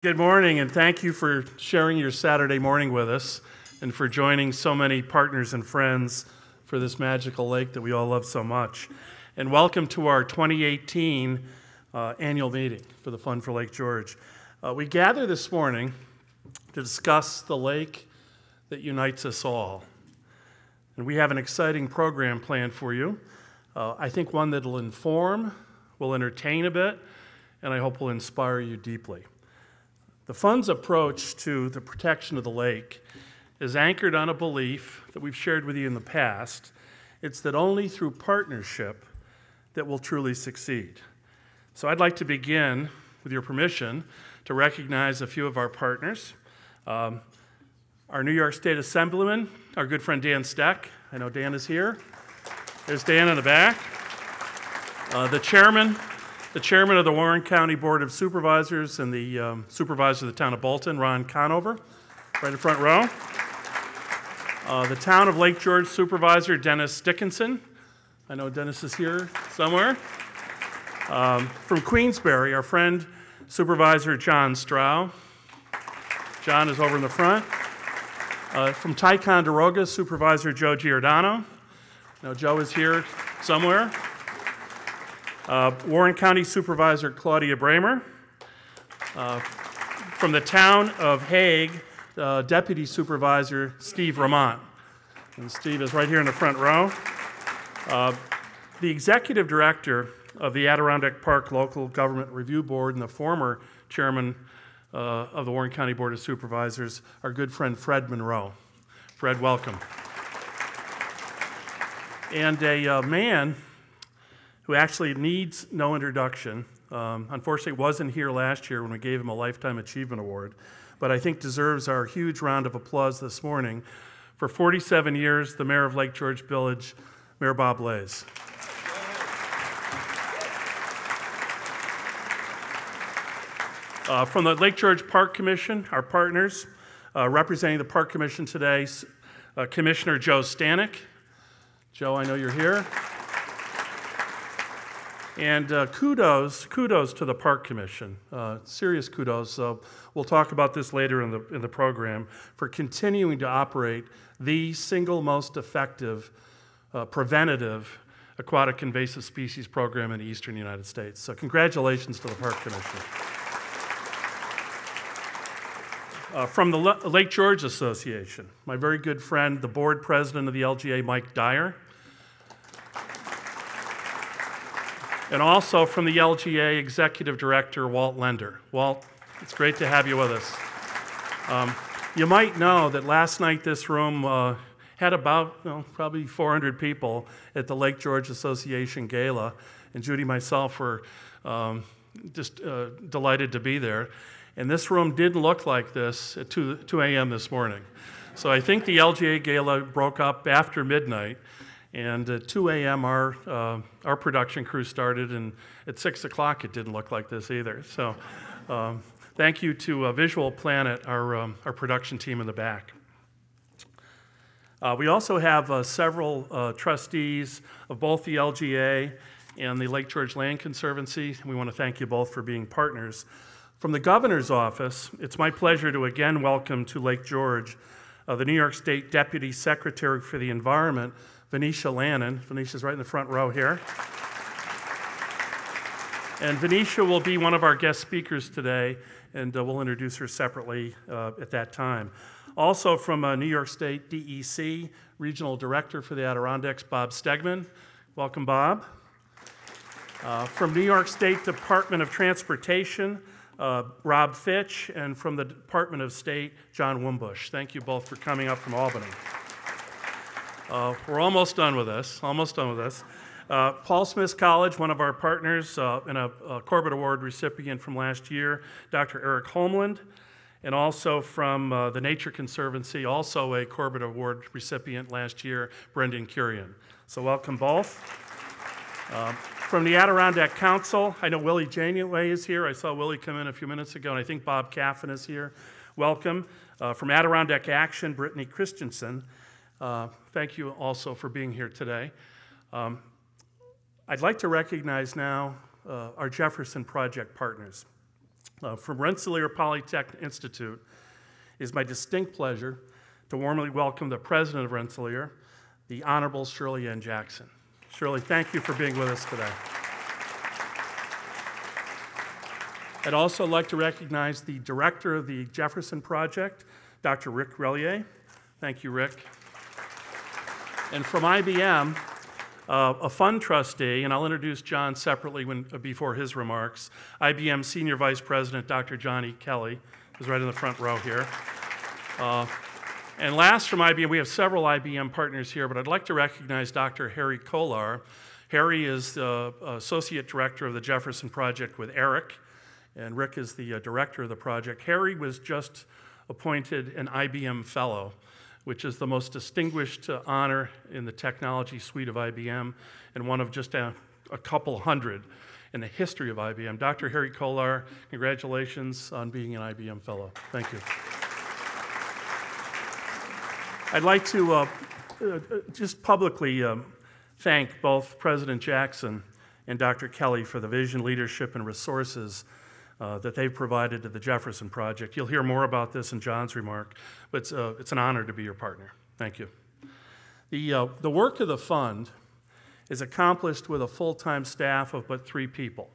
Good morning, and thank you for sharing your Saturday morning with us and for joining so many partners and friends for this magical lake that we all love so much. And welcome to our 2018 annual meeting for the Fund for Lake George. We gather this morning to discuss the lake that unites us all. And we have an exciting program planned for you. I think one that will inform, will entertain a bit, and I hope will inspire you deeply. The Fund's approach to the protection of the lake is anchored on a belief that we've shared with you in the past. It's that only through partnership that we'll truly succeed. So I'd like to begin, with your permission, to recognize a few of our partners. Our New York State Assemblyman, our good friend Dan Steck. I know Dan is here. There's Dan in the back. The chairman of the Warren County Board of Supervisors and the supervisor of the town of Bolton, Ron Conover, right in the front row. The town of Lake George Supervisor, Dennis Dickinson. I know Dennis is here somewhere. From Queensbury, our friend Supervisor John Strow. John is over in the front. From Ticonderoga, Supervisor Joe Giordano. Now Joe is here somewhere. Warren County Supervisor Claudia Bramer. From the town of Hague, Deputy Supervisor Steve Ramont. And Steve is right here in the front row. The Executive Director of the Adirondack Park Local Government Review Board and the former Chairman of the Warren County Board of Supervisors, our good friend Fred Monroe. Fred, welcome. And a man who actually needs no introduction. Unfortunately, wasn't here last year when we gave him a Lifetime Achievement Award, but I think deserves our huge round of applause this morning. For 47 years, the Mayor of Lake George Village, Mayor Bob Lays. From the Lake George Park Commission, our partners, representing the Park Commission today, Commissioner Joe Stanek. Joe, I know you're here. And kudos to the Park Commission, serious kudos. We'll talk about this later in the program, for continuing to operate the single most effective preventative aquatic invasive species program in the eastern United States. So congratulations to the Park Commission. From the Lake George Association, my very good friend, the board president of the LGA, Mike Dyer. And also from the LGA Executive Director, Walt Lender. Walt, it's great to have you with us. You might know that last night this room had about, probably 400 people at the Lake George Association Gala, and Judy and myself were just delighted to be there. And this room didn't look like this at 2 a.m. this morning. So I think the LGA Gala broke up after midnight. And at 2 a.m., our production crew started, and at 6 o'clock, it didn't look like this either. So thank you to Visual Planet, our production team in the back. We also have several trustees of both the LGA and the Lake George Land Conservancy. We want to thank you both for being partners. From the Governor's Office, it's my pleasure to again welcome to Lake George the New York State Deputy Secretary for the Environment, Venetia Lannon. Venetia's right in the front row here. And Venetia will be one of our guest speakers today, and we'll introduce her separately at that time. Also from New York State DEC, Regional Director for the Adirondacks, Bob Stegman. Welcome, Bob. From New York State Department of Transportation, Rob Fitch, and from the Department of State, John Wimbush. Thank you both for coming up from Albany. We're almost done with this, Paul Smith College, one of our partners, and a Corbett Award recipient from last year, Dr. Eric Holmland, and also from the Nature Conservancy, also a Corbett Award recipient last year, Brendan Curian. So welcome both. From the Adirondack Council, I know Willie Janeway is here. I saw Willie come in a few minutes ago, and I think Bob Caffin is here. Welcome. From Adirondack Action, Brittany Christensen. Thank you also for being here today. I'd like to recognize now our Jefferson Project partners. From Rensselaer Polytechnic Institute, it is my distinct pleasure to warmly welcome the president of Rensselaer, the Honorable Shirley N. Jackson. Shirley, thank you for being with us today. I'd also like to recognize the director of the Jefferson Project, Dr. Rick Relier. Thank you, Rick. And from IBM, a fund trustee, and I'll introduce John separately before his remarks, IBM Senior Vice President, Dr. John E. Kelly, who's right in the front row here. And last from IBM, we have several IBM partners here, but I'd like to recognize Dr. Harry Kolar. Harry is the Associate Director of the Jefferson Project with Eric, and Rick is the director of the project. Harry was just appointed an IBM Fellow, which is the most distinguished honor in the technology suite of IBM, and one of just a couple hundred in the history of IBM. Dr. Harry Kolar, congratulations on being an IBM Fellow. Thank you. I'd like to just publicly thank both President Jackson and Dr. Kelly for the vision, leadership, and resources that they've provided to the Jefferson Project. You'll hear more about this in John's remark, but it's an honor to be your partner. Thank you. The work of the fund is accomplished with a full-time staff of but 3 people,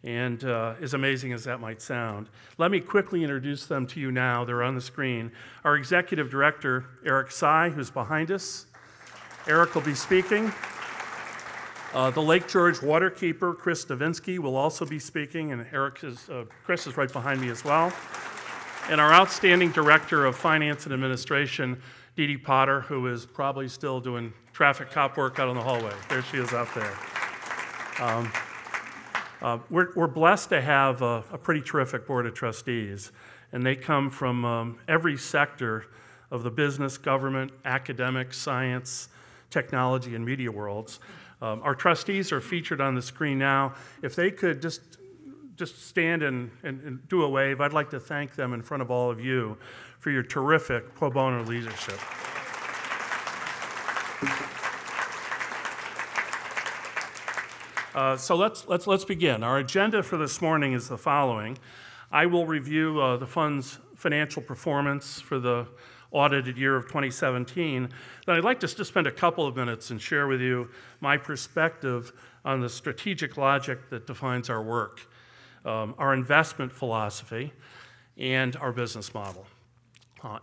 and as amazing as that might sound. Let me quickly introduce them to you now. They're on the screen. Our Executive Director, Eric Sy, who's behind us. Eric will be speaking. The Lake George waterkeeper, Chris Stavinsky, will also be speaking, and Chris is right behind me as well. And our outstanding Director of Finance and Administration, Dee Dee Potter, who is probably still doing traffic cop work out in the hallway. There she is out there. We're blessed to have a pretty terrific Board of Trustees, and they come from every sector of the business, government, academic, science, technology, and media worlds. Our trustees are featured on the screen now. If they could just stand and do a wave, I'd like to thank them in front of all of you for your terrific pro bono leadership. So let's begin. Our agenda for this morning is the following. I will review the fund's financial performance for the audited year of 2017. Then I'd like to just spend a couple of minutes and share with you my perspective on the strategic logic that defines our work, our investment philosophy, and our business model.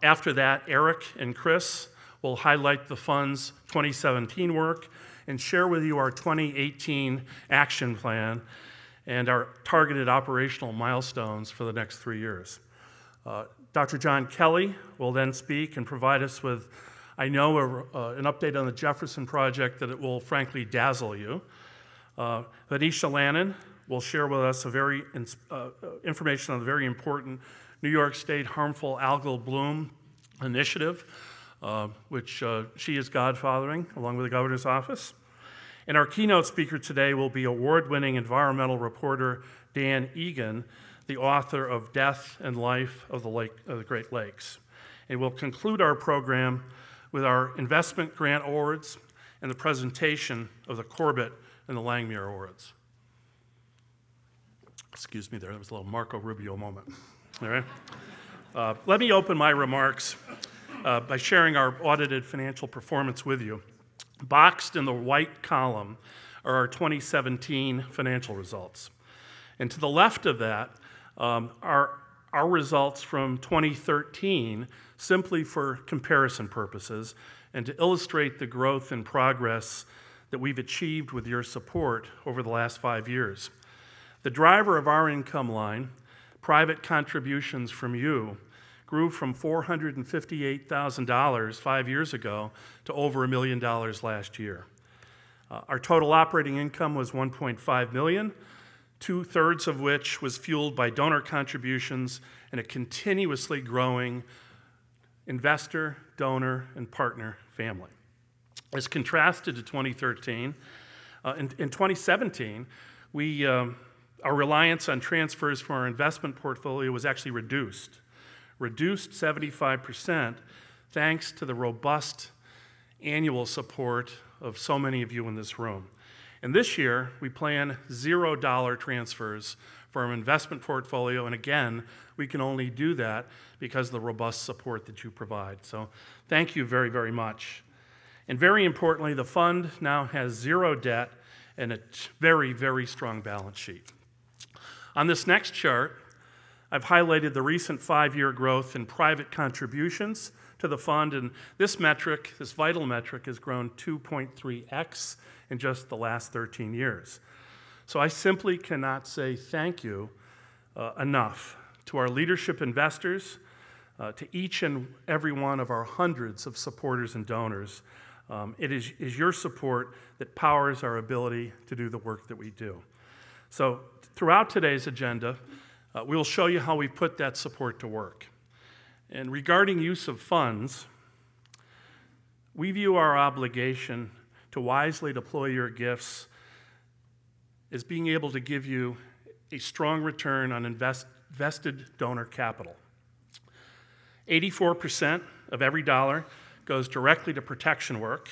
After that, Eric and Chris will highlight the fund's 2017 work and share with you our 2018 action plan and our targeted operational milestones for the next 3 years. Dr. John Kelly will then speak and provide us with, I know, an update on the Jefferson Project that it will frankly dazzle you. Venetia Lannon will share with us information on the very important New York State Harmful Algal Bloom Initiative, which she is godfathering along with the Governor's Office. And our keynote speaker today will be award-winning environmental reporter Dan Egan, the author of Death and Life of the Great Lakes. And we'll conclude our program with our investment grant awards and the presentation of the Corbett and the Langmuir Awards. Excuse me there was a little Marco Rubio moment. All right. Let me open my remarks by sharing our audited financial performance with you. Boxed in the white column are our 2017 financial results. And to the left of that, our results from 2013, simply for comparison purposes and to illustrate the growth and progress that we've achieved with your support over the last 5 years. The driver of our income line, private contributions from you, grew from $458,000 5 years ago to over $1 million last year. Our total operating income was $1.5 million, 2/3 of which was fueled by donor contributions and a continuously growing investor, donor, and partner family. As contrasted to 2013, in 2017, our reliance on transfers from our investment portfolio was actually reduced 75%, thanks to the robust annual support of so many of you in this room. And this year, we plan $0 transfers for our investment portfolio. And again, we can only do that because of the robust support that you provide. So thank you very, very much. And very importantly, the fund now has zero debt and a very, very strong balance sheet. On this next chart, I've highlighted the recent 5-year growth in private contributions to the fund, and this metric, this vital metric, has grown 2.3x in just the last 13 years. So I simply cannot say thank you enough to our leadership investors, to each and every one of our hundreds of supporters and donors. It is your support that powers our ability to do the work that we do. So throughout today's agenda, we will show you how we put that support to work. And regarding use of funds, we view our obligation to wisely deploy your gifts as being able to give you a strong return on invested donor capital. 84% of every dollar goes directly to protection work,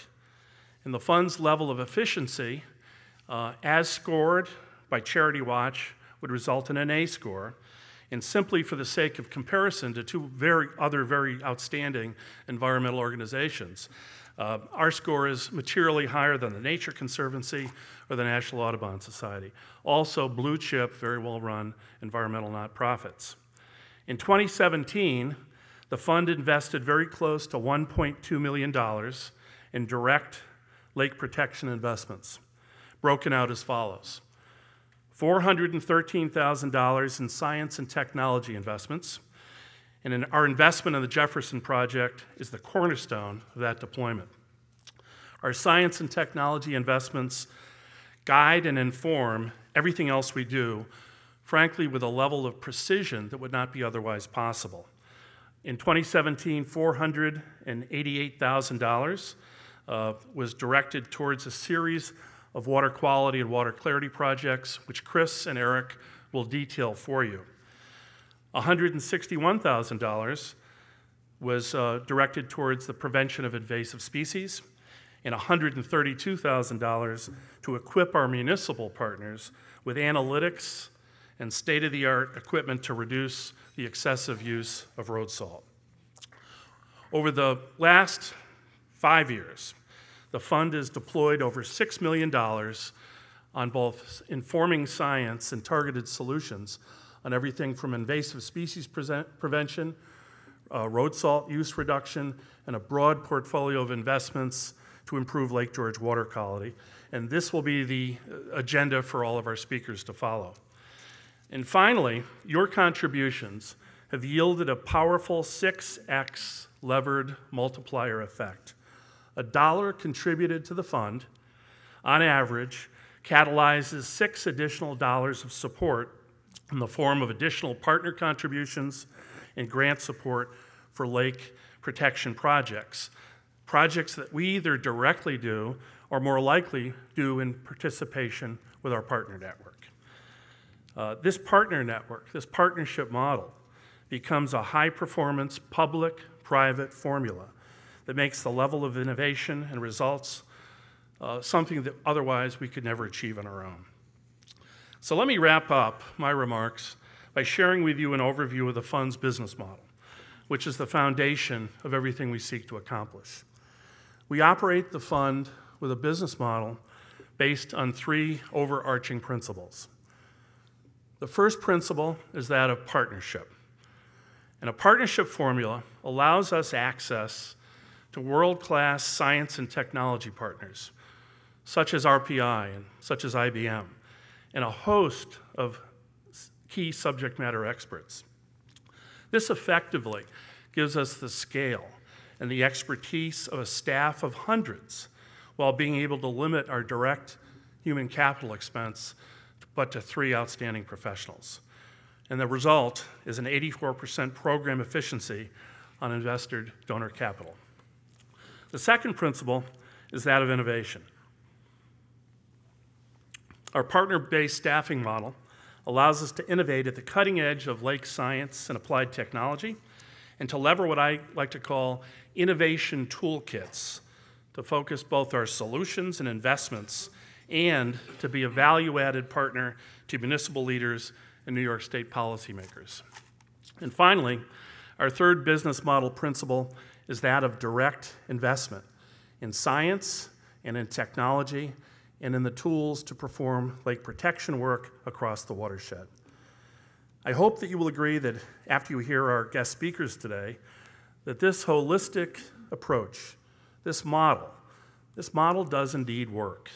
and the fund's level of efficiency, as scored by Charity Watch, would result in an A score. And simply for the sake of comparison to two other very outstanding environmental organizations, our score is materially higher than the Nature Conservancy or the National Audubon Society. Also blue chip, very well run environmental nonprofits. In 2017, the fund invested very close to $1.2 million in direct lake protection investments, broken out as follows. $413,000 in science and technology investments, and our investment in the Jefferson Project is the cornerstone of that deployment. Our science and technology investments guide and inform everything else we do, frankly, with a level of precision that would not be otherwise possible. In 2017, $488,000 was directed towards a series of water quality and water clarity projects, which Chris and Eric will detail for you. $161,000 was directed towards the prevention of invasive species, and $132,000 to equip our municipal partners with analytics and state-of-the-art equipment to reduce the excessive use of road salt. Over the last 5 years, the fund has deployed over $6 million on both informing science and targeted solutions on everything from invasive species prevention, road salt use reduction, and a broad portfolio of investments to improve Lake George water quality. And this will be the agenda for all of our speakers to follow. And finally, your contributions have yielded a powerful 6x levered multiplier effect. A dollar contributed to the fund, on average, catalyzes $6 additional of support in the form of additional partner contributions and grant support for lake protection projects. Projects that we either directly do or more likely do in participation with our partner network. This partner network, this partnership model, becomes a high-performance public-private formula that makes the level of innovation and results something that otherwise we could never achieve on our own. So let me wrap up my remarks by sharing with you an overview of the fund's business model, which is the foundation of everything we seek to accomplish. We operate the fund with a business model based on 3 overarching principles. The first principle is that of partnership. And a partnership formula allows us access to world-class science and technology partners, such as RPI and such as IBM, and a host of key subject matter experts. This effectively gives us the scale and the expertise of a staff of hundreds, while being able to limit our direct human capital expense but to 3 outstanding professionals. And the result is an 84% program efficiency on invested donor capital. The second principle is that of innovation. Our partner-based staffing model allows us to innovate at the cutting edge of lake science and applied technology, and to lever what I like to call innovation toolkits to focus both our solutions and investments, and to be a value-added partner to municipal leaders and New York State policymakers. And finally, our third business model principle is that of direct investment in science and in technology and in the tools to perform lake protection work across the watershed. I hope that you will agree that after you hear our guest speakers today, that this holistic approach, this model does indeed work.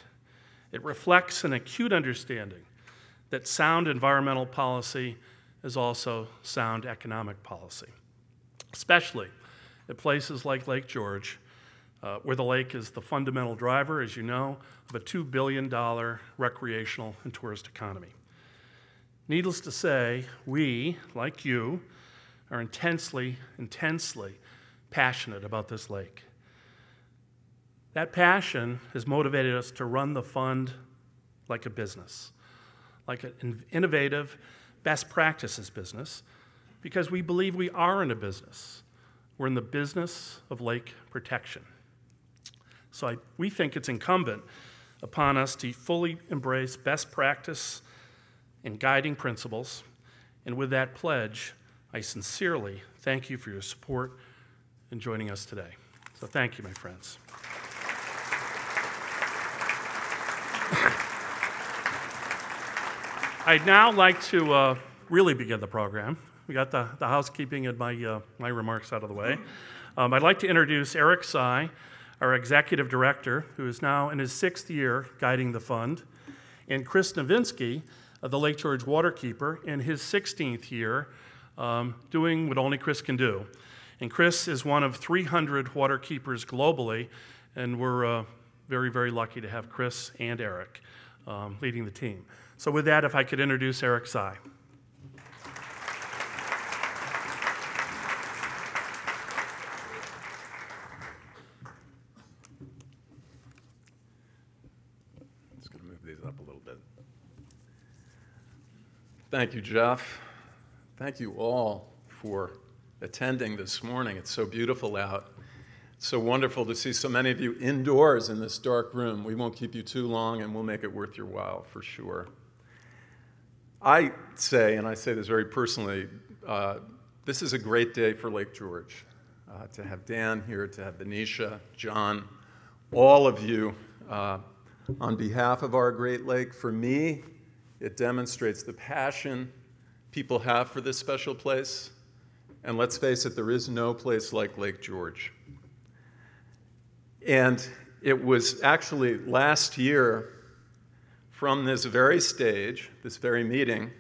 It reflects an acute understanding that sound environmental policy is also sound economic policy, especially at places like Lake George, where the lake is the fundamental driver, as you know, of a $2 billion recreational and tourist economy. Needless to say, we, like you, are intensely passionate about this lake. That passion has motivated us to run the fund like a business, like an innovative best practices business, because we believe we are in a business. We're in the business of lake protection. So we think it's incumbent upon us to fully embrace best practice and guiding principles. And with that pledge, I sincerely thank you for your support in joining us today. So thank you, my friends. I'd now like to really begin the program. We got the housekeeping and my remarks out of the way. I'd like to introduce Eric Sy, our executive director, who is now in his 6th year guiding the fund, and Chris Novinsky, the Lake George waterkeeper, in his 16th year, doing what only Chris can do. And Chris is one of 300 waterkeepers globally, and we're very, very lucky to have Chris and Eric leading the team. So with that, if I could introduce Eric Sy. Just going to move these up a little bit. Thank you, Jeff. Thank you all for attending this morning. It's so beautiful out. It's so wonderful to see so many of you indoors in this dark room. We won't keep you too long, and we'll make it worth your while for sure. I say, and I say this very personally, this is a great day for Lake George. To have Dan here, to have Venetia, John, all of you on behalf of our Great Lake. For me, it demonstrates the passion people have for this special place. And let's face it, there is no place like Lake George. And it was actually last year, from this very stage, this very meeting,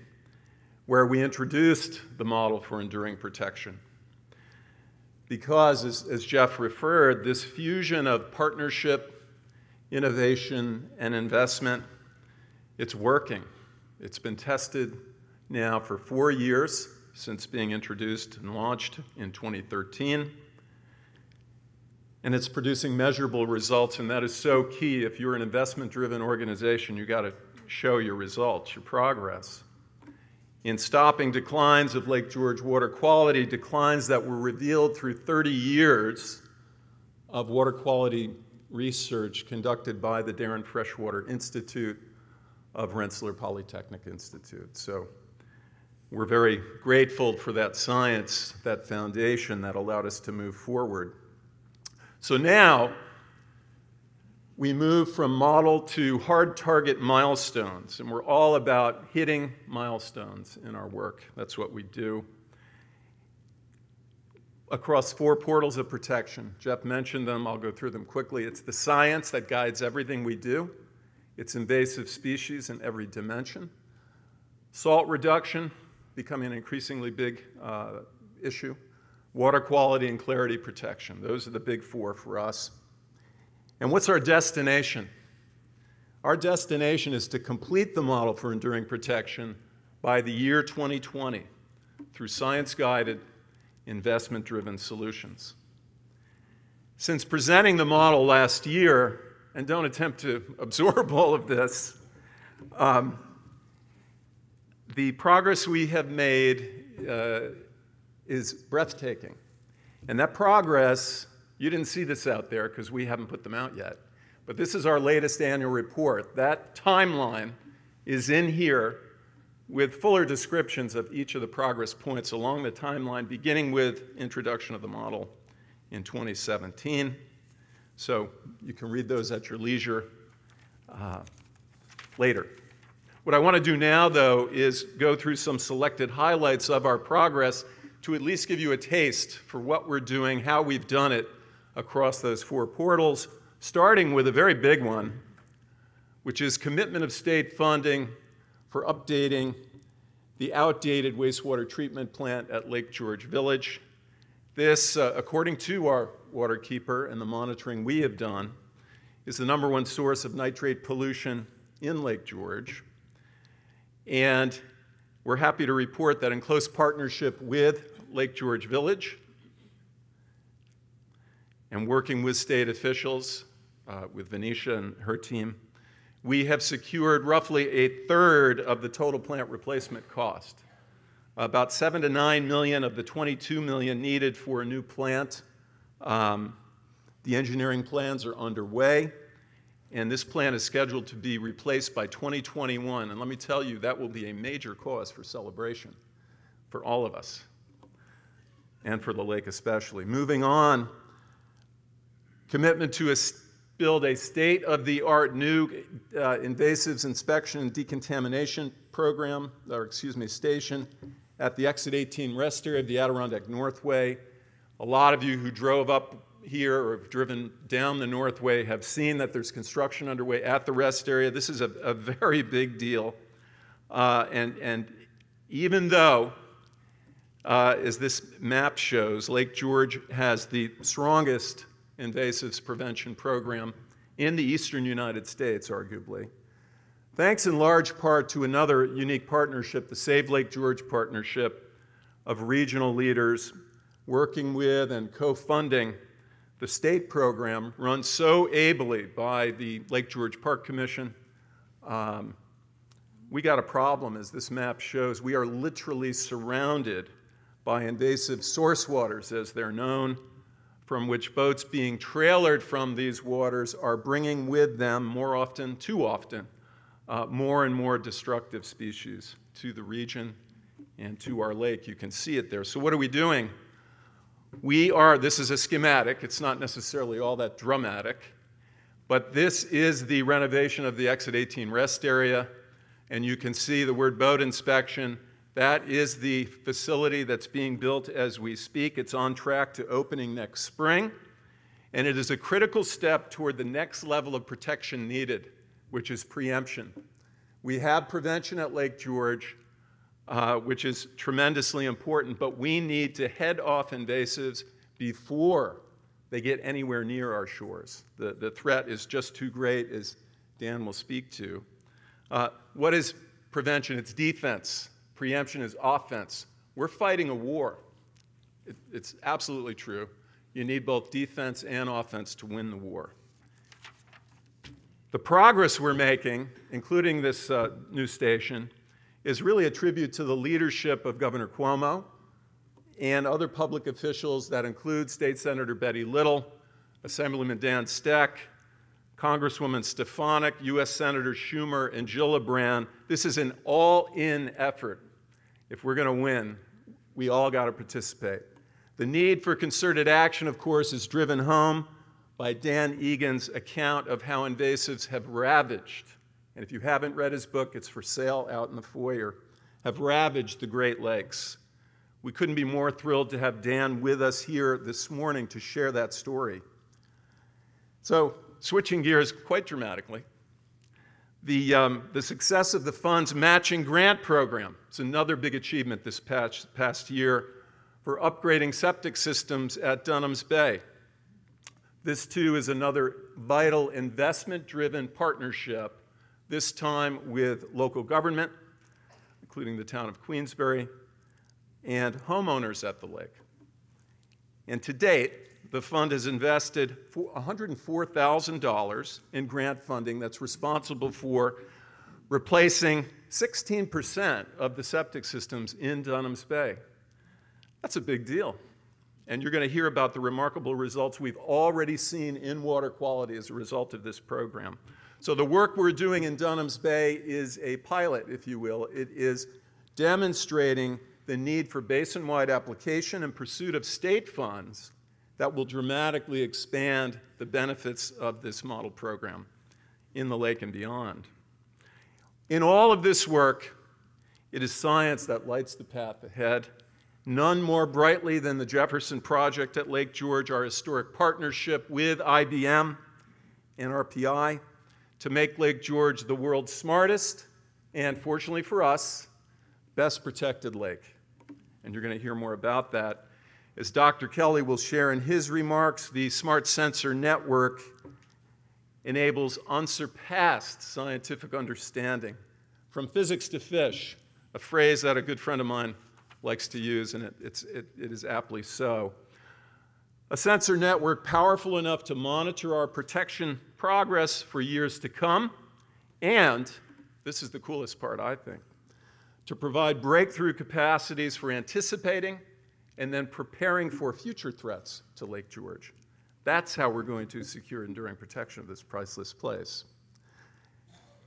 where we introduced the model for enduring protection. Because, as Jeff referred, this fusion of partnership, innovation, and investment, it's working. It's been tested now for 4 years since being introduced and launched in 2013. And it's producing measurable results, and that is so key. If you're an investment-driven organization, you've got to show your results, your progress. In stopping declines of Lake George water quality, declines that were revealed through 30 years of water quality research conducted by the Darren Freshwater Institute of Rensselaer Polytechnic Institute. So we're very grateful for that science, that foundation that allowed us to move forward. So now, we move from model to hard target milestones, and we're all about hitting milestones in our work. That's what we do. Across 4 portals of protection. Jeff mentioned them, I'll go through them quickly. It's the science that guides everything we do. It's invasive species in every dimension. Salt reduction, becoming an increasingly big issue. Water quality and clarity protection. Those are the big 4 for us. And what's our destination? Our destination is to complete the model for enduring protection by the year 2020 through science-guided, investment-driven solutions. Since presenting the model last year, and don't attempt to absorb all of this, the progress we have made is breathtaking. And that progress, you didn't see this out there because we haven't put them out yet, but this is our latest annual report. That timeline is in here with fuller descriptions of each of the progress points along the timeline, beginning with introduction of the model in 2017. So you can read those at your leisure later. What I want to do now, though, is go through some selected highlights of our progress to at least give you a taste for what we're doing, how we've done it across those 4 portals, starting with a very big one, which is commitment of state funding for updating the outdated wastewater treatment plant at Lake George Village. This, according to our waterkeeper and the monitoring we have done, is the #1 source of nitrate pollution in Lake George. And we're happy to report that in close partnership with Lake George Village and working with state officials, with Venetia and her team, we have secured roughly 1/3 of the total plant replacement cost. About $7 to $9 million of the $22 million needed for a new plant. The engineering plans are underway, and this plant is scheduled to be replaced by 2021. And let me tell you, that will be a major cause for celebration for all of us, and for the lake especially. Moving on, commitment to build a state-of-the-art new invasives inspection and decontamination program, station at the Exit 18 rest area of the Adirondack Northway. A lot of you who drove up here or have driven down the Northway have seen that there's construction underway at the rest area. This is a very big deal. And even though, as this map shows, Lake George has the strongest invasives prevention program in the eastern United States, arguably, thanks in large part to another unique partnership, the Save Lake George Partnership of regional leaders working with and co-funding the state program run so ably by the Lake George Park Commission. We got a problem, as this map shows. We are literally surrounded by invasive source waters, as they're known, from which boats being trailered from these waters are bringing with them, more often, too often, more and more destructive species to the region and to our lake. You can see it there. So what are we doing? This is a schematic. It's not necessarily all that dramatic, but this is the renovation of the Exit 18 rest area, and you can see the word boat inspection. That is the facility that's being built as we speak. It's on track to opening next spring, and it is a critical step toward the next level of protection needed, which is preemption. We have prevention at Lake George, which is tremendously important, but we need to head off invasives before they get anywhere near our shores. The threat is just too great, as Dan will speak to. What is prevention? It's defense. Preemption is offense. We're fighting a war. It's absolutely true. You need both defense and offense to win the war. The progress we're making, including this new station, is really a tribute to the leadership of Governor Cuomo and other public officials that include State Senator Betty Little, Assemblyman Dan Steck, Congresswoman Stefanik, U.S. Senator Schumer, and Gillibrand. This is an all-in effort. If we're going to win, we all got to participate. The need for concerted action, of course, is driven home by Dan Egan's account of how invasives have ravaged, and if you haven't read his book, it's for sale out in the foyer, have ravaged the Great Lakes. We couldn't be more thrilled to have Dan with us here this morning to share that story. So, switching gears quite dramatically, the success of the fund's matching grant program is another big achievement this past year for upgrading septic systems at Dunhams Bay. This, too, is another vital investment-driven partnership, this time with local government, including the town of Queensbury, and homeowners at the lake. And to date, the fund has invested $104,000 in grant funding that's responsible for replacing 16% of the septic systems in Dunhams Bay. That's a big deal. And you're going to hear about the remarkable results we've already seen in water quality as a result of this program. So the work we're doing in Dunhams Bay is a pilot, if you will. It is demonstrating the need for basin-wide application and pursuit of state funds that will dramatically expand the benefits of this model program in the lake and beyond. In all of this work, it is science that lights the path ahead. None more brightly than the Jefferson Project at Lake George, our historic partnership with IBM and RPI to make Lake George the world's smartest and, fortunately for us, best protected lake. And you're going to hear more about that. As Dr. Kelly will share in his remarks, the Smart Sensor Network enables unsurpassed scientific understanding, from physics to fish, a phrase that a good friend of mine likes to use, and it is aptly so. A sensor network powerful enough to monitor our protection progress for years to come, and, this is the coolest part, I think, to provide breakthrough capacities for anticipating and then preparing for future threats to Lake George. That's how we're going to secure enduring protection of this priceless place.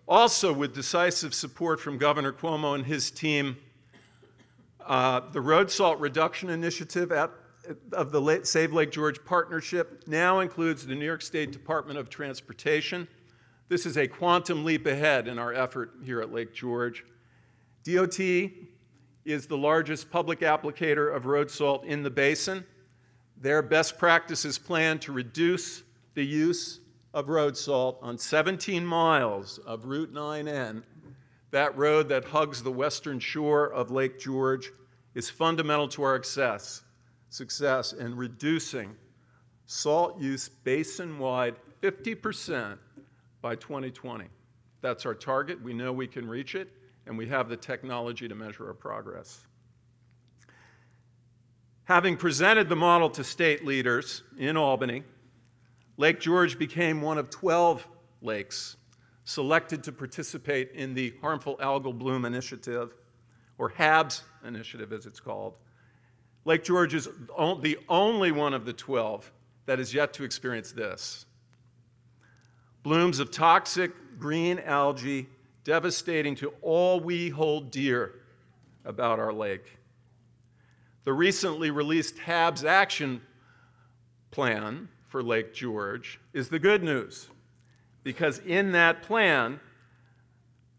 Also, with decisive support from Governor Cuomo and his team, the Road Salt Reduction Initiative of the Save Lake George Partnership now includes the New York State Department of Transportation. This is a quantum leap ahead in our effort here at Lake George. DOT is the largest public applicator of road salt in the basin. Their best practices plan to reduce the use of road salt on 17 miles of Route 9N. That road that hugs the western shore of Lake George is fundamental to our success in reducing salt use basin-wide 50% by 2020. That's our target. We know we can reach it, and we have the technology to measure our progress. Having presented the model to state leaders in Albany, Lake George became one of 12 lakes selected to participate in the Harmful Algal Bloom Initiative, or HABS initiative as it's called. Lake George is the only one of the 12 that is yet to experience this. Blooms of toxic green algae devastating to all we hold dear about our lake. The recently released HABS action plan for Lake George is the good news, because in that plan,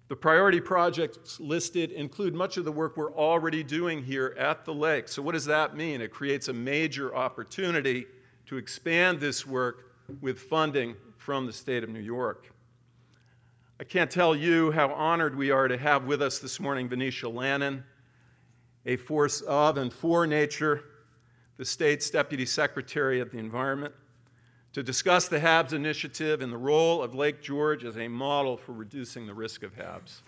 the priority projects listed include much of the work we're already doing here at the lake. So what does that mean? It creates a major opportunity to expand this work with funding from the state of New York. I can't tell you how honored we are to have with us this morning Venetia Lannon, a force of and for nature, the state's Deputy Secretary of the Environment, to discuss the HABS initiative and the role of Lake George as a model for reducing the risk of HABS.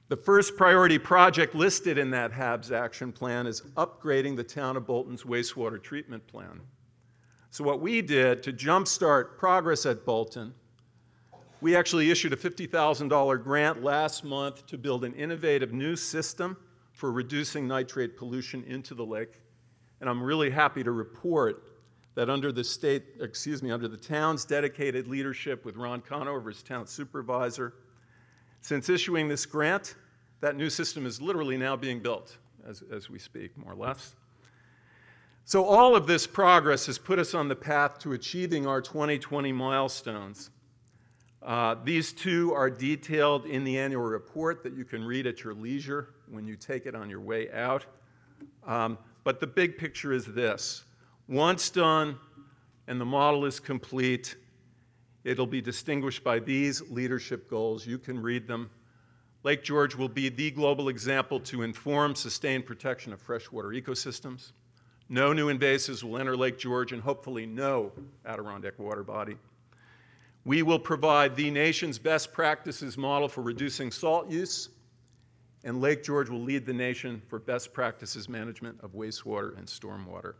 The first priority project listed in that HABS action plan is upgrading the town of Bolton's wastewater treatment plan. So what we did to jumpstart progress at Bolton, we actually issued a $50,000 grant last month to build an innovative new system for reducing nitrate pollution into the lake. And I'm really happy to report that under the town's dedicated leadership with Ron Conover as town supervisor, since issuing this grant, that new system is literally now being built as we speak, more or less. So all of this progress has put us on the path to achieving our 2020 milestones. These two are detailed in the annual report that you can read at your leisure when you take it on your way out. But the big picture is this. Once done and the model is complete, it'll be distinguished by these leadership goals. You can read them. Lake George will be the global example to inform sustained protection of freshwater ecosystems. No new invasives will enter Lake George, and hopefully no Adirondack water body. We will provide the nation's best practices model for reducing salt use, and Lake George will lead the nation for best practices management of wastewater and stormwater.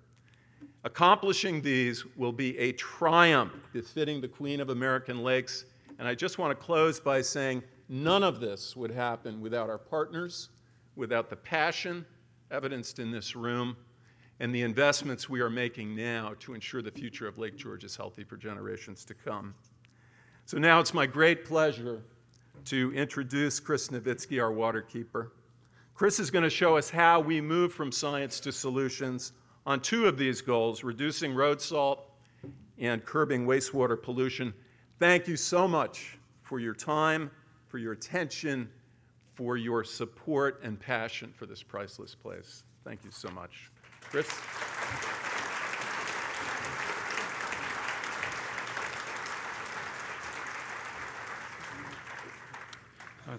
Accomplishing these will be a triumph befitting the Queen of American Lakes, and I just want to close by saying none of this would happen without our partners, without the passion evidenced in this room, and the investments we are making now to ensure the future of Lake George is healthy for generations to come. So now it's my great pleasure to introduce Chris Nowitzki, our water keeper. Chris is going to show us how we move from science to solutions on two of these goals, reducing road salt and curbing wastewater pollution. Thank you so much for your time, for your attention, for your support and passion for this priceless place. Thank you so much. Chris?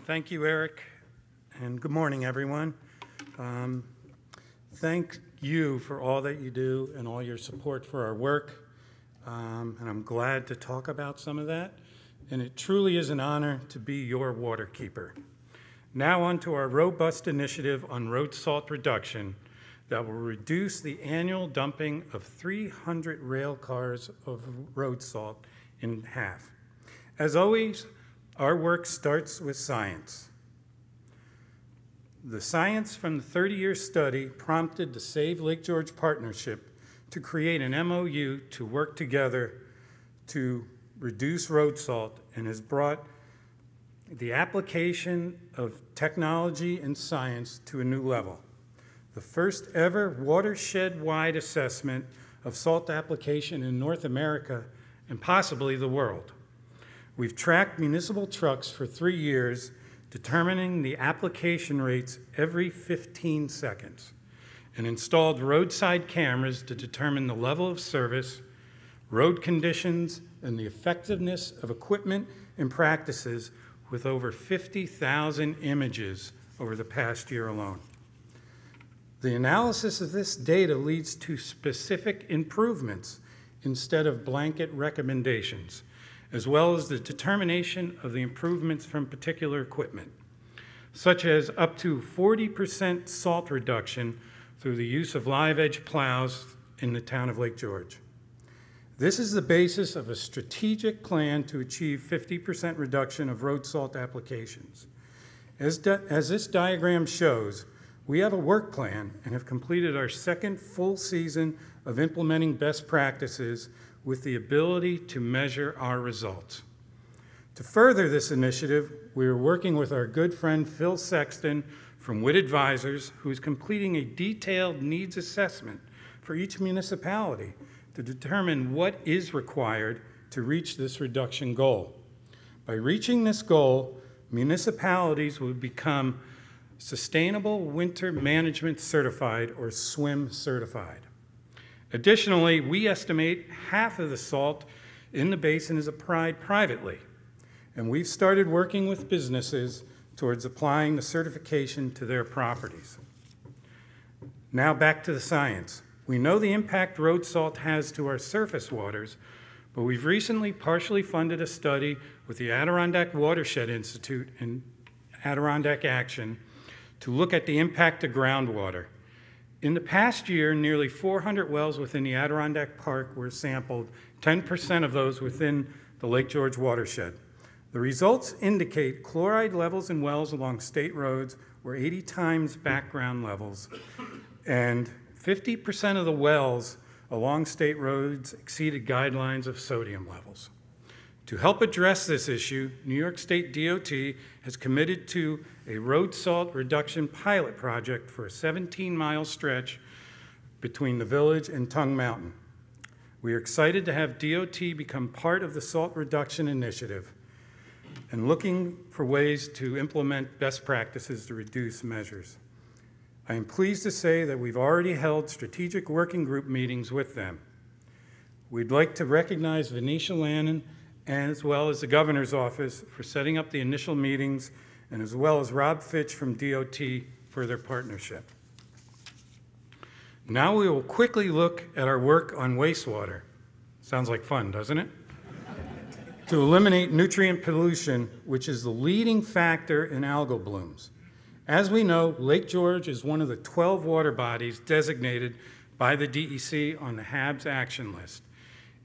Thank you, Eric, and good morning, everyone. Thank you for all that you do and all your support for our work, and I'm glad to talk about some of that, and it truly is an honor to be your water keeper. Now on to our robust initiative on road salt reduction that will reduce the annual dumping of 300 rail cars of road salt in half. As always, our work starts with science. The science from the 30-year study prompted the Save Lake George Partnership to create an MOU to work together to reduce road salt and has brought the application of technology and science to a new level. The first ever watershed-wide assessment of salt application in North America and possibly the world. We've tracked municipal trucks for 3 years, determining the application rates every 15 seconds, and installed roadside cameras to determine the level of service, road conditions, and the effectiveness of equipment and practices with over 50,000 images over the past year alone. The analysis of this data leads to specific improvements instead of blanket recommendations, as well as the determination of the improvements from particular equipment, such as up to 40% salt reduction through the use of live edge plows in the town of Lake George. This is the basis of a strategic plan to achieve 50% reduction of road salt applications. As this diagram shows, we have a work plan and have completed our second full season of implementing best practices with the ability to measure our results. To further this initiative, we are working with our good friend Phil Sexton from WIT Advisors, who is completing a detailed needs assessment for each municipality to determine what is required to reach this reduction goal. By reaching this goal, municipalities will become Sustainable Winter Management Certified, or SWIM certified. Additionally, we estimate half of the salt in the basin is applied privately, and we've started working with businesses towards applying the certification to their properties. Now back to the science. We know the impact road salt has to our surface waters, but we've recently partially funded a study with the Adirondack Watershed Institute and Adirondack Action to look at the impact of groundwater. In the past year, nearly 400 wells within the Adirondack Park were sampled, 10% of those within the Lake George watershed. The results indicate chloride levels in wells along state roads were 80 times background levels, and 50% of the wells along state roads exceeded guidelines of sodium levels. To help address this issue, New York State DOT has committed to a road salt reduction pilot project for a 17-mile stretch between the village and Tongue Mountain. We are excited to have DOT become part of the salt reduction initiative and looking for ways to implement best practices to reduce measures. I am pleased to say that we've already held strategic working group meetings with them. We'd like to recognize Venetia Lannon as well as the governor's office for setting up the initial meetings, and as well as Rob Fitch from DOT for their partnership. Now we will quickly look at our work on wastewater. Sounds like fun, doesn't it? To eliminate nutrient pollution, which is the leading factor in algal blooms. As we know, Lake George is one of the 12 water bodies designated by the DEC on the HABs action list.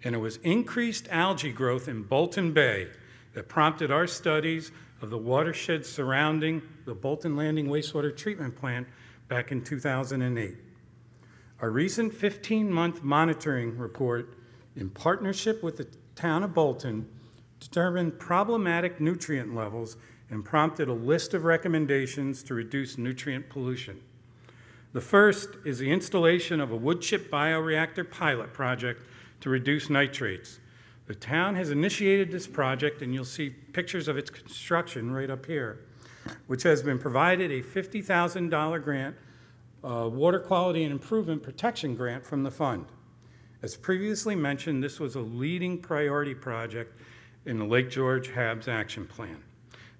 And it was increased algae growth in Bolton Bay that prompted our studies of the watershed surrounding the Bolton Landing wastewater treatment plant back in 2008. Our recent 15-month monitoring report, in partnership with the town of Bolton, determined problematic nutrient levels and prompted a list of recommendations to reduce nutrient pollution. The first is the installation of a wood chip bioreactor pilot project to reduce nitrates. The town has initiated this project, and you'll see pictures of its construction right up here, which has been provided a $50,000 grant, Water Quality and Improvement Protection Grant from the fund. As previously mentioned, this was a leading priority project in the Lake George HABS Action Plan.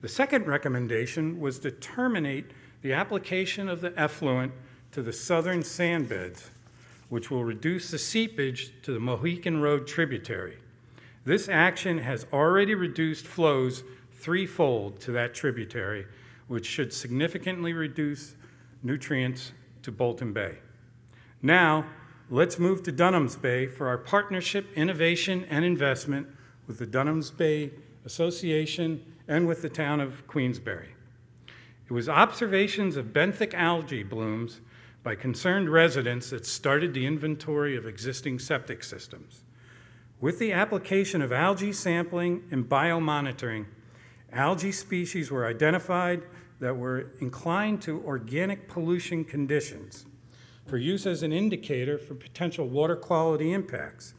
The second recommendation was to terminate the application of the effluent to the southern sand beds, which will reduce the seepage to the Mohican Road tributary. This action has already reduced flows threefold to that tributary, which should significantly reduce nutrients to Bolton Bay. Now, let's move to Dunhams Bay for our partnership, innovation, and investment with the Dunhams Bay Association and with the town of Queensbury. It was observations of benthic algae blooms by concerned residents that started the inventory of existing septic systems. With the application of algae sampling and biomonitoring, algae species were identified that were inclined to organic pollution conditions for use as an indicator for potential water quality impacts.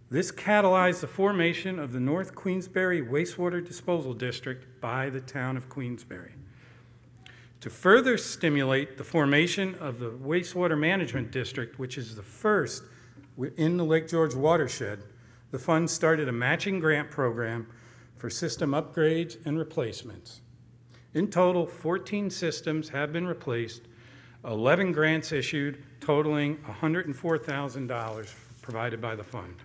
This catalyzed the formation of the North Queensbury Wastewater Disposal District by the town of Queensbury. To further stimulate the formation of the Wastewater Management District, which is the first in the Lake George watershed, the fund started a matching grant program for system upgrades and replacements. In total, 14 systems have been replaced, 11 grants issued, totaling $104,000 provided by the fund.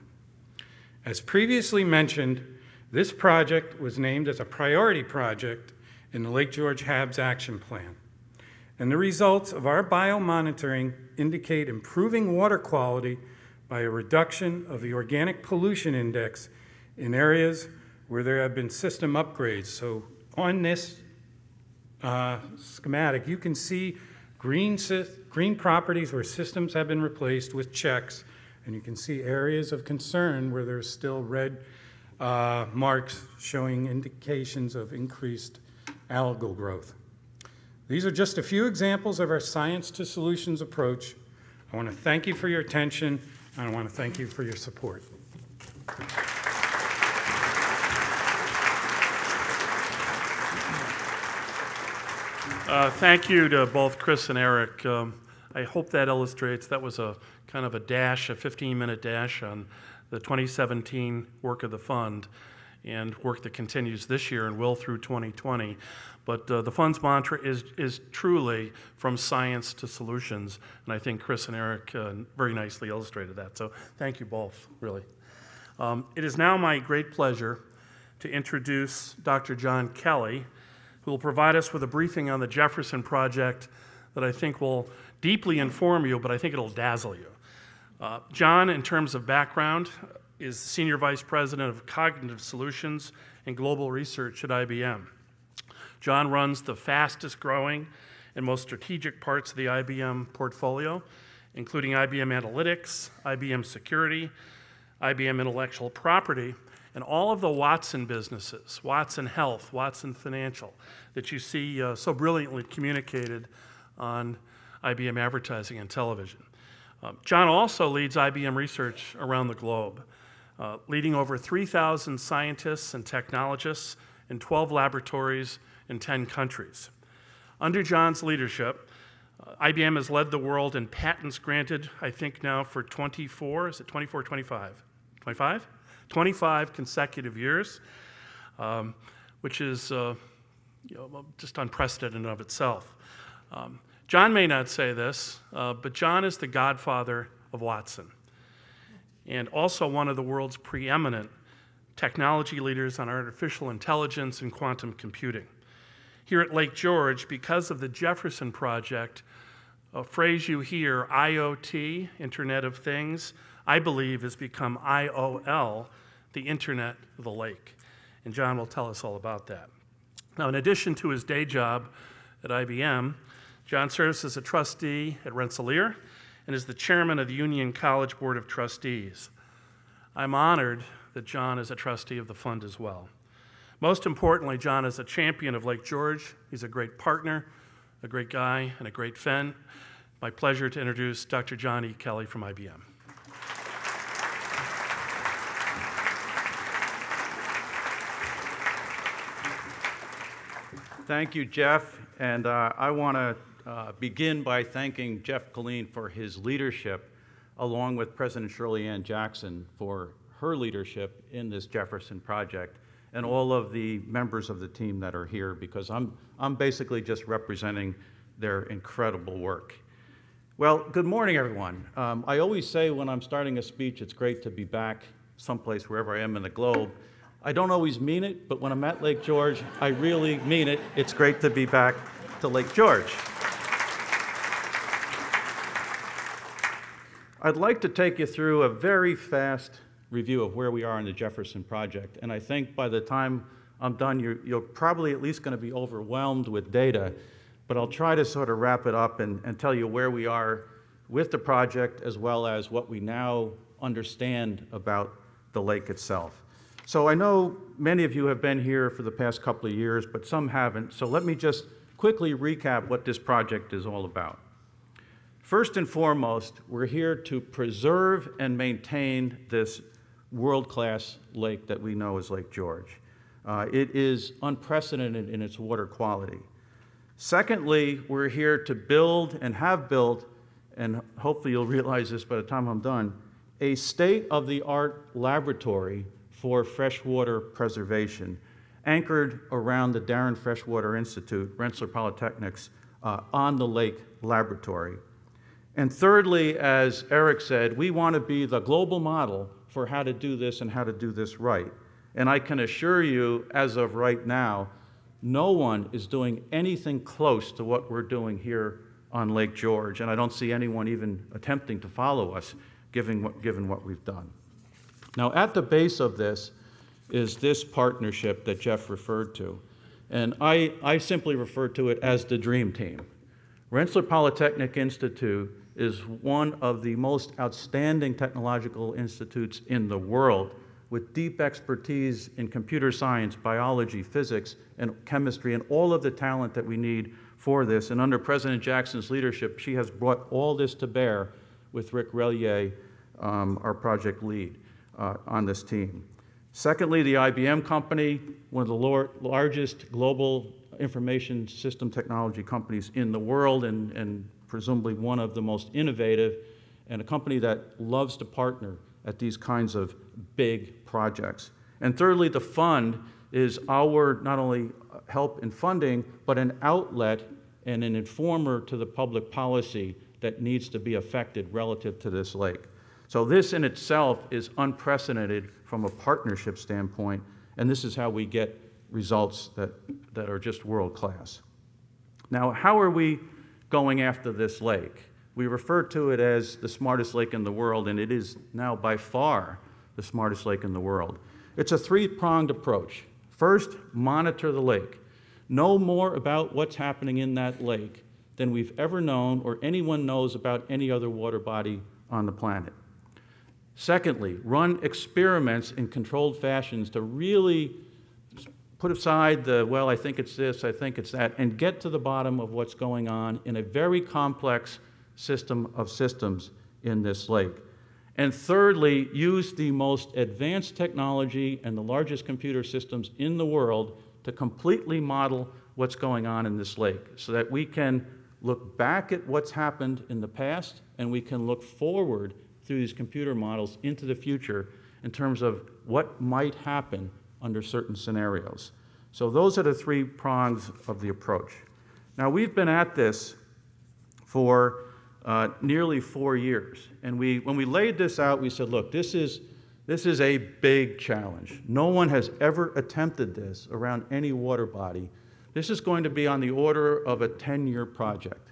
As previously mentioned, this project was named as a priority project in the Lake George HABS Action Plan. And the results of our biomonitoring indicate improving water quality by a reduction of the organic pollution index in areas where there have been system upgrades. So on this schematic, you can see green properties where systems have been replaced with checks, and you can see areas of concern where there's still red marks showing indications of increased algal growth. These are just a few examples of our science to solutions approach. I want to thank you for your attention, and I want to thank you for your support. Thank you to both Chris and Eric. I hope that illustrates, that was a kind of a dash, a 15-minute dash on the 2017 work of the fund and work that continues this year and will through 2020. But the fund's mantra is truly from science to solutions, and I think Chris and Eric very nicely illustrated that. So thank you both, really. It is now my great pleasure to introduce Dr. John Kelly, who will provide us with a briefing on the Jefferson Project that I think will deeply inform you, but I think it'll dazzle you. John, in terms of background, is Senior Vice President of Cognitive Solutions and Global Research at IBM. John runs the fastest growing and most strategic parts of the IBM portfolio, including IBM Analytics, IBM Security, IBM Intellectual Property, and all of the Watson businesses, Watson Health, Watson Financial, that you see so brilliantly communicated on IBM Advertising and Television. John also leads IBM research around the globe, leading over 3,000 scientists and technologists in 12 laboratories in 10 countries. Under John's leadership, IBM has led the world in patents granted, I think now for 24, is it 24, 25? 25? 25 consecutive years, which is just unprecedented in and of itself. John may not say this, but John is the godfather of Watson, and also one of the world's preeminent technology leaders on artificial intelligence and quantum computing. Here at Lake George, because of the Jefferson Project, a phrase you hear, IoT, Internet of Things, I believe has become IOL, the Internet of the Lake. And John will tell us all about that. Now, in addition to his day job at IBM, John serves as a trustee at Rensselaer and is the chairman of the Union College Board of Trustees. I'm honored that John is a trustee of the fund as well. Most importantly, John is a champion of Lake George. He's a great partner, a great guy, and a great friend. My pleasure to introduce Dr. John E. Kelly from IBM. Thank you, Jeff. And I want to begin by thanking Jeff Colleen for his leadership, along with President Shirley Ann Jackson for her leadership in this Jefferson Project, and all of the members of the team that are here, because I'm basically just representing their incredible work. Well, good morning, everyone. I always say when I'm starting a speech, it's great to be back someplace, wherever I am in the globe. I don't always mean it, but when I'm at Lake George, I really mean it. It's great to be back to Lake George. I'd like to take you through a very fast review of where we are in the Jefferson Project, and I think by the time I'm done, you're probably at least going to be overwhelmed with data, but I'll try to sort of wrap it up and tell you where we are with the project, as well as what we now understand about the lake itself. So I know many of you have been here for the past couple of years, but some haven't, so let me just quickly recap what this project is all about. First and foremost, we're here to preserve and maintain this world-class lake that we know as Lake George. It is unprecedented in its water quality. Secondly, we're here to build and have built, and hopefully you'll realize this by the time I'm done, a state-of-the-art laboratory for freshwater preservation, anchored around the Darren Freshwater Institute, Rensselaer Polytechnic's On the Lake Laboratory. And thirdly, as Eric said, we want to be the global model for how to do this and how to do this right. And I can assure you, as of right now, no one is doing anything close to what we're doing here on Lake George, and I don't see anyone even attempting to follow us, given what we've done. Now, at the base of this is this partnership that Jeff referred to, and I simply refer to it as the Dream Team. Rensselaer Polytechnic Institute is one of the most outstanding technological institutes in the world, with deep expertise in computer science, biology, physics, and chemistry, and all of the talent that we need for this. And under President Jackson's leadership, she has brought all this to bear with Rick Relier, our project lead, on this team. Secondly, the IBM company, one of the largest global information system technology companies in the world, and presumably one of the most innovative, and a company that loves to partner at these kinds of big projects. And thirdly, the fund is our not only help in funding, but an outlet and an informer to the public policy that needs to be affected relative to this lake. So this in itself is unprecedented from a partnership standpoint, and this is how we get results that are just world-class. Now, how are we going after this lake? We refer to it as the smartest lake in the world, and it is now by far the smartest lake in the world. It's a three-pronged approach. First, monitor the lake. Know more about what's happening in that lake than we've ever known or anyone knows about any other water body on the planet. Secondly, run experiments in controlled fashions to really put aside the, well, I think it's this, I think it's that, and get to the bottom of what's going on in a very complex system of systems in this lake. And thirdly, use the most advanced technology and the largest computer systems in the world to completely model what's going on in this lake so that we can look back at what's happened in the past and we can look forward through these computer models into the future in terms of what might happen under certain scenarios. So those are the three prongs of the approach. Now, we've been at this for nearly 4 years. And when we laid this out, we said, look, this is a big challenge. No one has ever attempted this around any water body. This is going to be on the order of a 10-year project.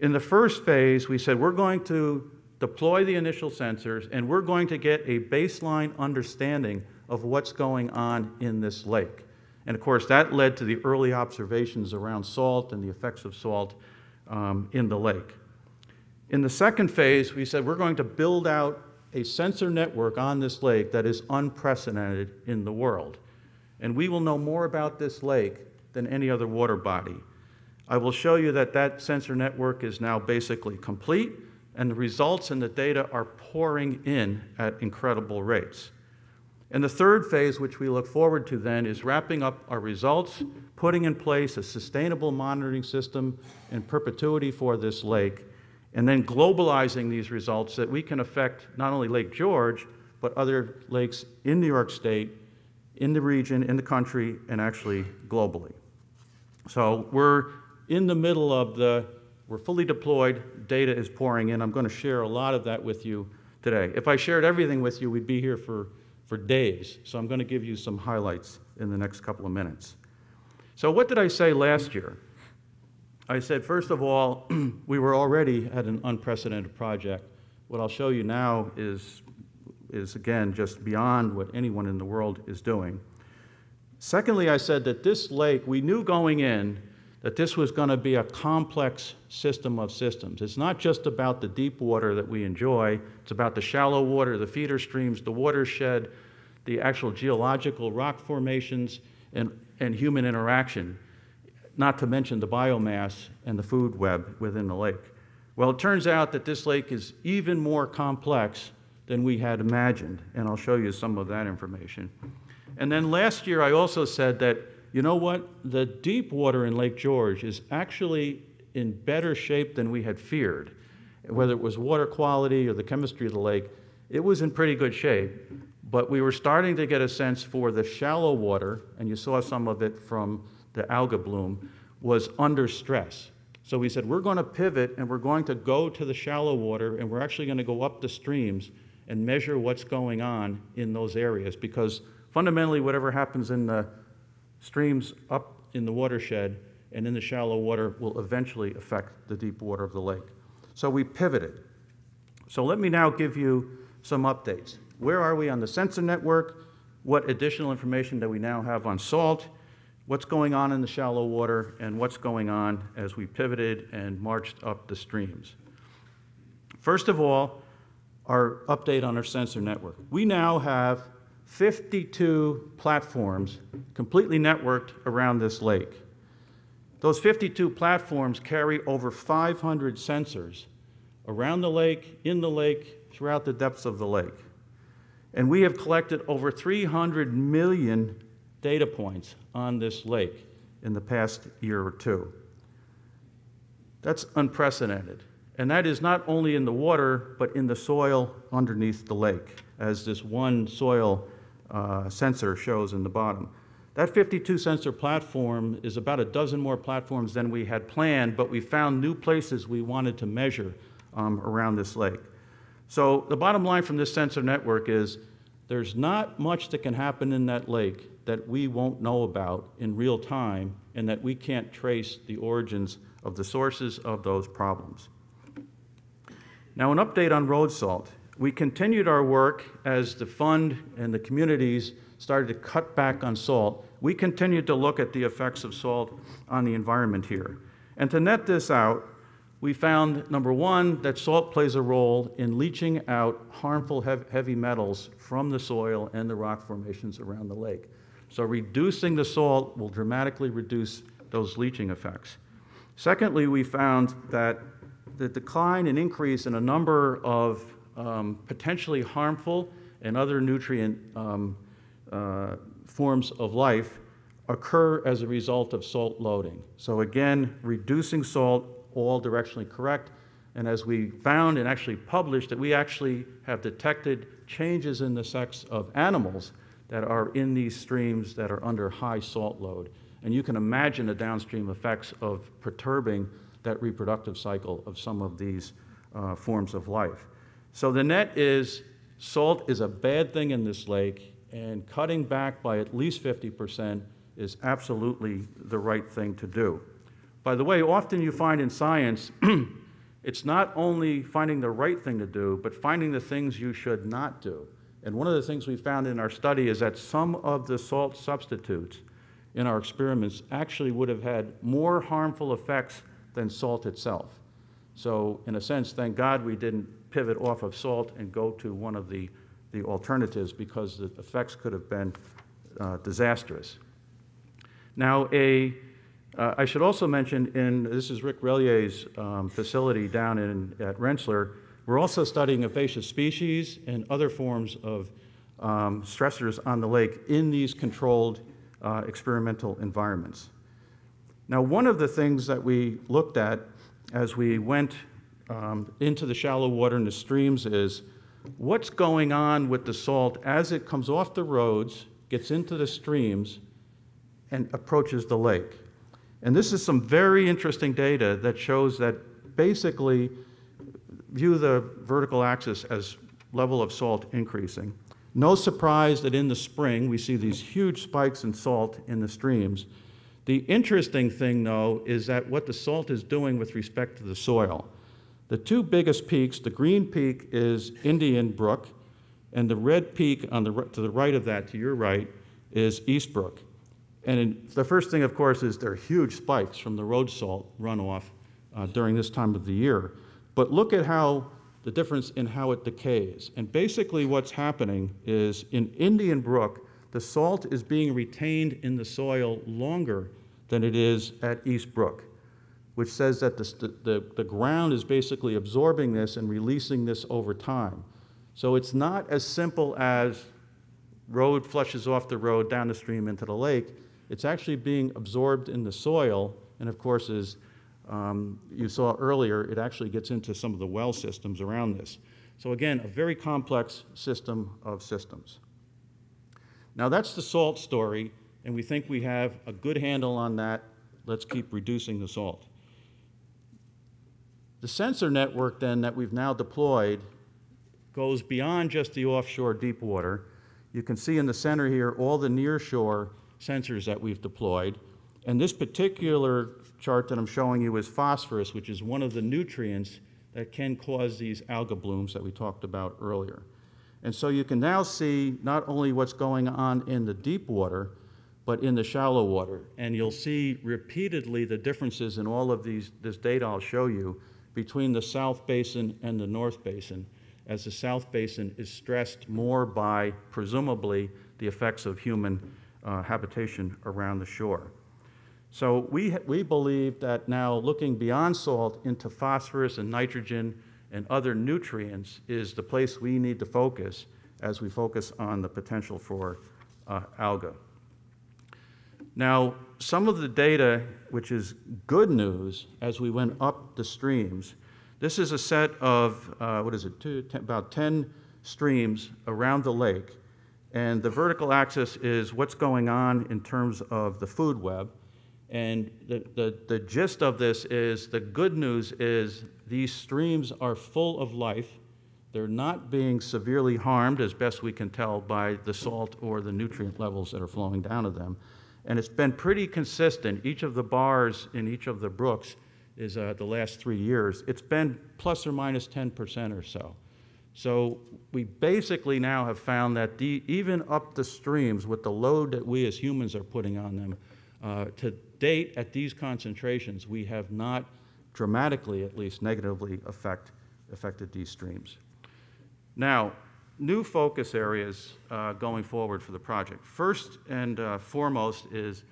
In the first phase, we said we're going to deploy the initial sensors, and we're going to get a baseline understanding of what's going on in this lake. And of course, that led to the early observations around salt and the effects of salt in the lake. In the second phase, we said we're going to build out a sensor network on this lake that is unprecedented in the world. And we will know more about this lake than any other water body. I will show you that that sensor network is now basically complete, and the results and the data are pouring in at incredible rates. And the third phase, which we look forward to then, is wrapping up our results, putting in place a sustainable monitoring system in perpetuity for this lake, and then globalizing these results so that we can affect not only Lake George, but other lakes in New York State, in the region, in the country, and actually globally. So we're in the middle of we're fully deployed, data is pouring in. I'm going to share a lot of that with you today. If I shared everything with you, we'd be here for days. So I'm going to give you some highlights in the next couple of minutes. So what did I say last year? I said, first of all, we were already at an unprecedented project. What I'll show you now is again, just beyond what anyone in the world is doing. Secondly, I said that this lake, we knew going in that this was going to be a complex system of systems. It's not just about the deep water that we enjoy. It's about the shallow water, the feeder streams, the watershed, the actual geological rock formations, and human interaction, not to mention the biomass and the food web within the lake. Well, it turns out that this lake is even more complex than we had imagined, and I'll show you some of that information. And then last year, I also said that, you know what? The deep water in Lake George is actually in better shape than we had feared. Whether it was water quality or the chemistry of the lake, it was in pretty good shape. But we were starting to get a sense for the shallow water, and you saw some of it from the alga bloom, was under stress. So we said, we're going to pivot, and we're going to go to the shallow water, and we're actually going to go up the streams and measure what's going on in those areas, because fundamentally whatever happens in the streams up in the watershed and in the shallow water will eventually affect the deep water of the lake. So we pivoted. So let me now give you some updates. Where are we on the sensor network? What additional information do we now have on salt? What's going on in the shallow water? And what's going on as we pivoted and marched up the streams? First of all, our update on our sensor network. We now have 52 platforms completely networked around this lake. Those 52 platforms carry over 500 sensors around the lake, in the lake, throughout the depths of the lake. And we have collected over 300 million data points on this lake in the past year or two. That's unprecedented. And that is not only in the water, but in the soil underneath the lake, as this one soil sensor shows in the bottom. That 52 sensor platform is about a dozen more platforms than we had planned, but we found new places we wanted to measure around this lake. So the bottom line from this sensor network is there's not much that can happen in that lake that we won't know about in real time and that we can't trace the origins of the sources of those problems. Now, an update on road salt. We continued our work as the fund and the communities started to cut back on salt. We continued to look at the effects of salt on the environment here. And to net this out, we found, number one, that salt plays a role in leaching out harmful heavy metals from the soil and the rock formations around the lake. So reducing the salt will dramatically reduce those leaching effects. Secondly, we found that the decline and increase in a number of potentially harmful and other nutrient forms of life occur as a result of salt loading. So again, reducing salt, all directionally correct. And as we found and actually published, that we actually have detected changes in the sex of animals that are in these streams that are under high salt load. And you can imagine the downstream effects of perturbing that reproductive cycle of some of these forms of life. So the net is salt is a bad thing in this lake, and cutting back by at least 50% is absolutely the right thing to do. By the way, often you find in science, it's not only finding the right thing to do, but finding the things you should not do. And one of the things we found in our study is that some of the salt substitutes in our experiments actually would have had more harmful effects than salt itself. So in a sense, thank God we didn't pivot off of salt and go to one of the alternatives, because the effects could have been disastrous. Now, I should also mention, this is Rick Relier's facility down at Rensselaer. We're also studying invasive species and other forms of stressors on the lake in these controlled experimental environments. Now, one of the things that we looked at as we went into the shallow water and the streams is what's going on with the salt as it comes off the roads, gets into the streams, and approaches the lake. And this is some very interesting data that shows that basically view the vertical axis as level of salt increasing. No surprise that in the spring we see these huge spikes in salt in the streams. The interesting thing, though, is that what the salt is doing with respect to the soil. The two biggest peaks, the green peak is Indian Brook, and the red peak to the right of that, to your right, is East Brook. And the first thing, of course, is there are huge spikes from the road salt runoff during this time of the year. But look at how the difference in how it decays. And basically what's happening is in Indian Brook, the salt is being retained in the soil longer than it is at East Brook, which says that the ground is basically absorbing this and releasing this over time. So it's not as simple as road flushes off the road down the stream into the lake. It's actually being absorbed in the soil, and of course, as you saw earlier, it actually gets into some of the well systems around this. So again, a very complex system of systems. Now that's the salt story, and we think we have a good handle on that. Let's keep reducing the salt. The sensor network then that we've now deployed goes beyond just the offshore deep water. You can see in the center here all the nearshore sensors that we've deployed. And this particular chart that I'm showing you is phosphorus, which is one of the nutrients that can cause these alga blooms that we talked about earlier. And so you can now see not only what's going on in the deep water, but in the shallow water. And you'll see repeatedly the differences in all of this data I'll show you between the South Basin and the North Basin, as the South Basin is stressed more by, presumably, the effects of human habitation around the shore. So we believe that now looking beyond salt into phosphorus and nitrogen and other nutrients is the place we need to focus as we focus on the potential for alga. Now, some of the data, which is good news, as we went up the streams, this is a set of, about 10 streams around the lake. And the vertical axis is what's going on in terms of the food web. And the gist of this is, the good news is these streams are full of life. They're not being severely harmed, as best we can tell, by the salt or the nutrient levels that are flowing down to them. And it's been pretty consistent. Each of the bars in each of the brooks is the last 3 years. It's been plus or minus 10% or so. So we basically now have found that even up the streams with the load that we as humans are putting on them, to date at these concentrations, we have not dramatically, at least negatively, affected these streams. Now, new focus areas going forward for the project. First and foremost is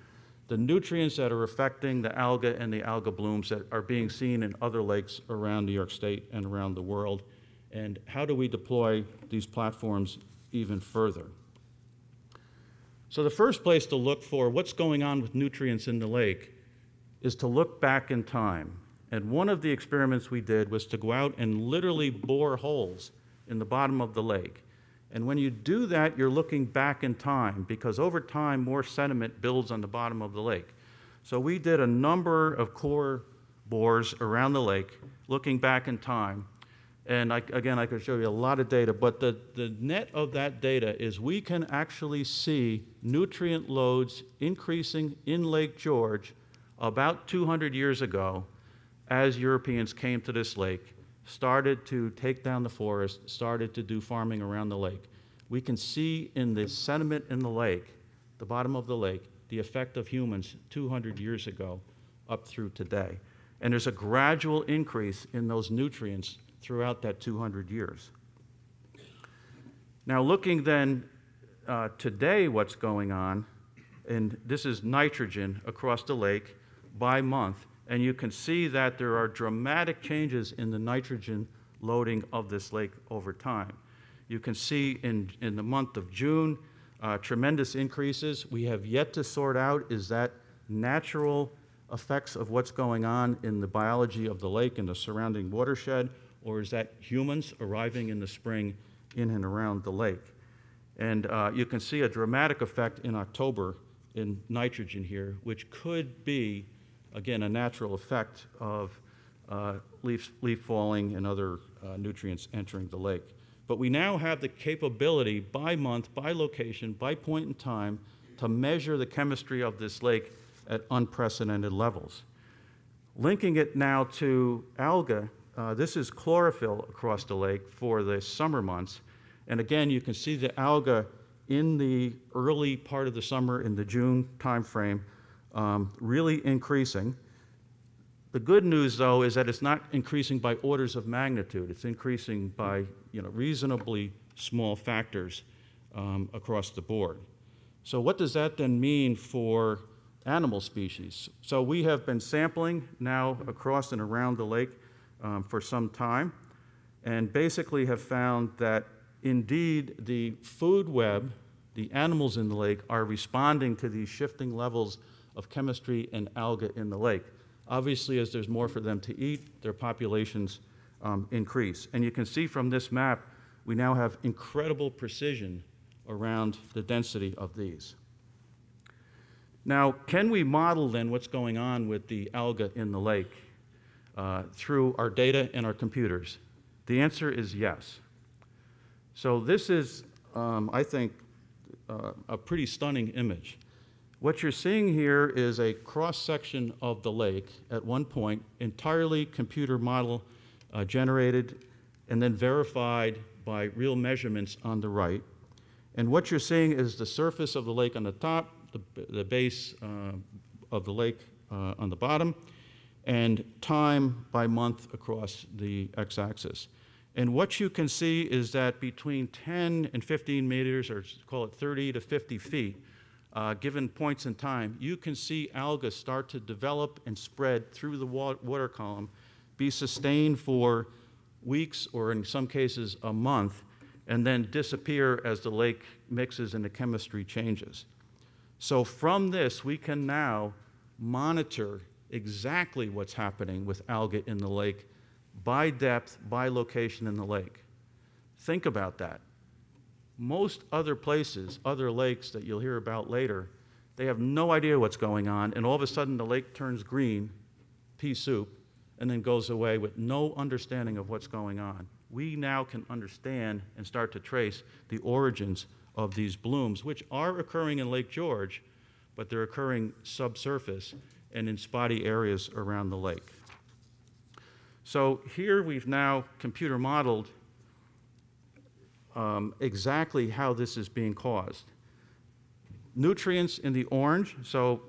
the nutrients that are affecting the alga and the alga blooms that are being seen in other lakes around New York State and around the world. And how do we deploy these platforms even further? So the first place to look for what's going on with nutrients in the lake is to look back in time. And one of the experiments we did was to go out and literally bore holes in the bottom of the lake. And when you do that, you're looking back in time, because over time, more sediment builds on the bottom of the lake. So we did a number of core bores around the lake, looking back in time. And again, I could show you a lot of data, but the net of that data is we can actually see nutrient loads increasing in Lake George about 200 years ago as Europeans came to this lake, started to take down the forest, started to do farming around the lake. We can see in the sediment in the lake, the bottom of the lake, the effect of humans 200 years ago up through today. And there's a gradual increase in those nutrients throughout that 200 years. Now looking then today what's going on, and this is nitrogen across the lake by month, and you can see that there are dramatic changes in the nitrogen loading of this lake over time. You can see in the month of June, tremendous increases. We have yet to sort out, is that natural effects of what's going on in the biology of the lake and the surrounding watershed, or is that humans arriving in the spring in and around the lake? And you can see a dramatic effect in October in nitrogen here, which could be, again, a natural effect of leaf falling and other nutrients entering the lake. But we now have the capability by month, by location, by point in time, to measure the chemistry of this lake at unprecedented levels. Linking it now to algae, this is chlorophyll across the lake for the summer months. And again, you can see the algae in the early part of the summer, in the June timeframe, really increasing. The good news, though, is that it's not increasing by orders of magnitude. It's increasing by reasonably small factors across the board. So what does that then mean for animal species? So we have been sampling now across and around the lake for some time, and basically have found that indeed the food web, the animals in the lake, are responding to these shifting levels of chemistry and algae in the lake. Obviously, as there's more for them to eat, their populations increase. And you can see from this map, we now have incredible precision around the density of these. Now, can we model then what's going on with the algae in the lake through our data and our computers? The answer is yes. So this is, I think, a pretty stunning image. What you're seeing here is a cross-section of the lake at one point, entirely computer model generated and then verified by real measurements on the right. And what you're seeing is the surface of the lake on the top, the base of the lake on the bottom, and time by month across the x-axis. And what you can see is that between 10 and 15 meters, or call it 30 to 50 feet, given points in time, you can see algae start to develop and spread through the water column, be sustained for weeks or in some cases a month, and then disappear as the lake mixes and the chemistry changes. So from this, we can now monitor exactly what's happening with algae in the lake by depth, by location in the lake. Think about that. Most other places, other lakes that you'll hear about later, they have no idea what's going on, and all of a sudden the lake turns green, pea soup, and then goes away with no understanding of what's going on. We now can understand and start to trace the origins of these blooms, which are occurring in Lake George, but they're occurring subsurface and in spotty areas around the lake. So here we've now computer modeled exactly how this is being caused. Nutrients in the orange, so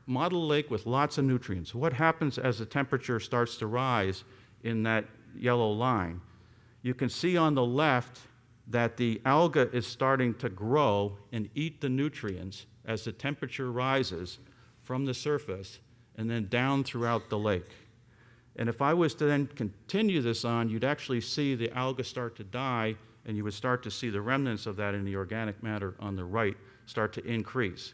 model a lake with lots of nutrients. What happens as the temperature starts to rise in that yellow line? You can see on the left that the algae is starting to grow and eat the nutrients as the temperature rises from the surface and then down throughout the lake. And if I was to then continue this on, you'd actually see the algae start to die, and you would start to see the remnants of that in the organic matter on the right start to increase.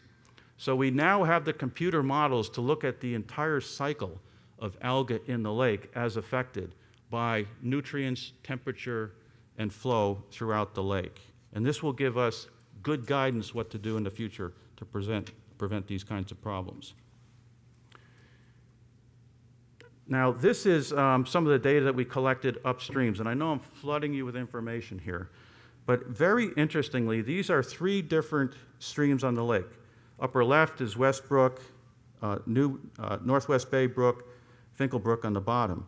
So we now have the computer models to look at the entire cycle of algae in the lake as affected by nutrients, temperature, and flow throughout the lake. And this will give us good guidance what to do in the future to prevent these kinds of problems. Now, this is some of the data that we collected upstreams, and I know I'm flooding you with information here, but very interestingly, these are 3 different streams on the lake. Upper left is West Brook, Northwest Bay Brook, Finkel Brook on the bottom.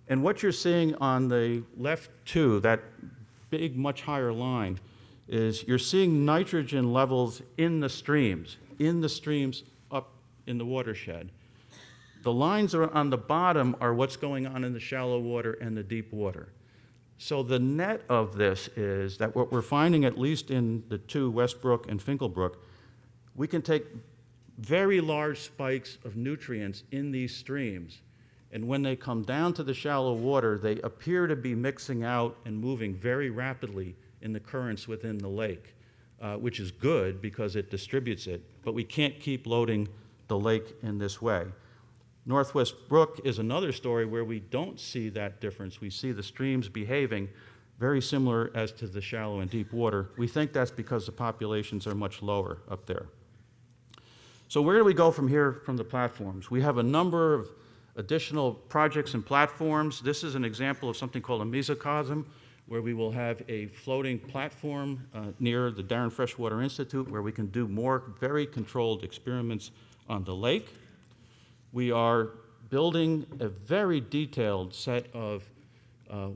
And what you're seeing on the left 2, that big, much higher line, is you're seeing nitrogen levels in the streams up in the watershed. The lines on the bottom are what's going on in the shallow water and the deep water. So the net of this is that what we're finding, at least in the two, Westbrook and Finkelbrook, we can take very large spikes of nutrients in these streams, and when they come down to the shallow water, they appear to be mixing out and moving very rapidly in the currents within the lake, which is good because it distributes it, but we can't keep loading the lake in this way. Northwest Brook is another story where we don't see that difference. We see the streams behaving very similar as to the shallow and deep water. We think that's because the populations are much lower up there. So where do we go from here from the platforms? We have a number of additional projects and platforms. This is an example of something called a mesocosm, where we will have a floating platform near the Darren Freshwater Institute where we can do more very controlled experiments on the lake. We are building a very detailed set of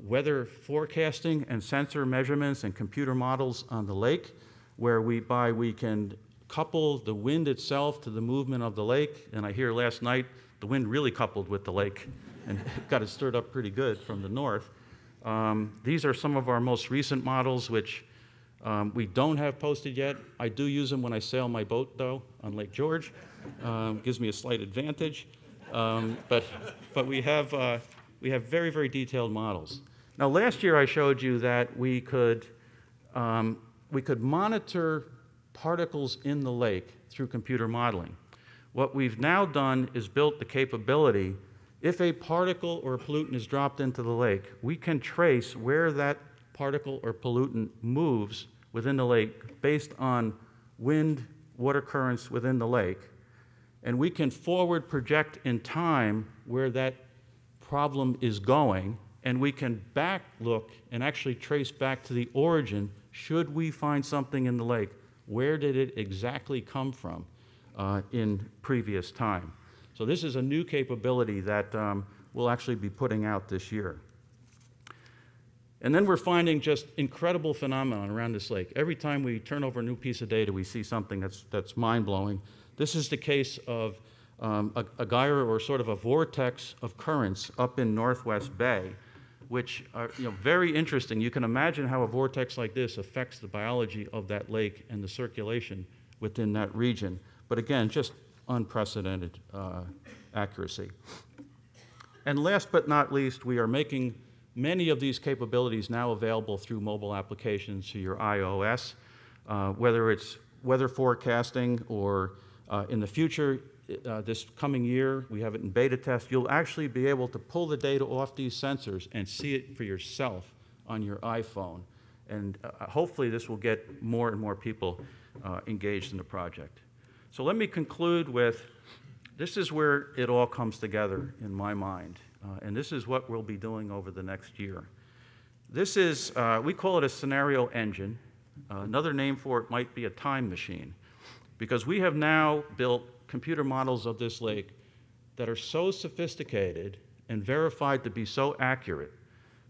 weather forecasting and sensor measurements and computer models on the lake, where we can couple the wind itself to the movement of the lake. And I hear last night the wind really coupled with the lake and got it stirred up pretty good from the north. These are some of our most recent models, which we don't have posted yet. I do use them when I sail my boat, though, on Lake George. Gives me a slight advantage. But we have very, very detailed models. Now, last year I showed you that we could monitor particles in the lake through computer modeling. What we've now done is built the capability, if a particle or a pollutant is dropped into the lake, we can trace where that particle or pollutant moves within the lake based on wind, water currents within the lake. And we can forward project in time where that problem is going, and we can back look and actually trace back to the origin. Should we find something in the lake, where did it exactly come from in previous time? So this is a new capability that we'll actually be putting out this year. And then we're finding just incredible phenomenon around this lake. Every time we turn over a new piece of data, we see something that's mind-blowing. This is the case of a gyre, or sort of a vortex of currents up in Northwest Bay, which are very interesting. You can imagine how a vortex like this affects the biology of that lake and the circulation within that region. But again, just unprecedented accuracy. And last but not least, we are making many of these capabilities now available through mobile applications to your iOS, whether it's weather forecasting or in the future, this coming year, we have it in beta test, you'll actually be able to pull the data off these sensors and see it for yourself on your iPhone. And hopefully this will get more and more people engaged in the project. So let me conclude with, this is where it all comes together in my mind. And this is what we'll be doing over the next year. This is, we call it a scenario engine. Another name for it might be a time machine, because we have now built computer models of this lake that are so sophisticated and verified to be so accurate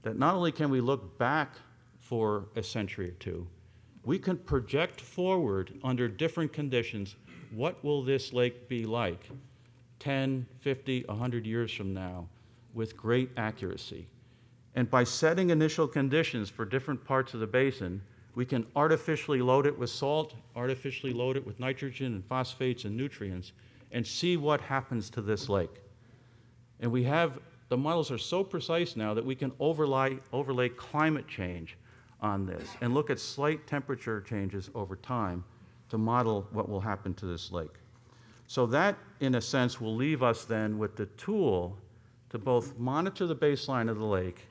that not only can we look back for a century or two, we can project forward under different conditions. What will this lake be like 10, 50, 100 years from now with great accuracy? And by setting initial conditions for different parts of the basin, we can artificially load it with salt, artificially load it with nitrogen and phosphates and nutrients, and see what happens to this lake. And we have, the models are so precise now that we can overlay climate change on this and look at slight temperature changes over time to model what will happen to this lake. So that, in a sense, will leave us then with the tool to both monitor the baseline of the lake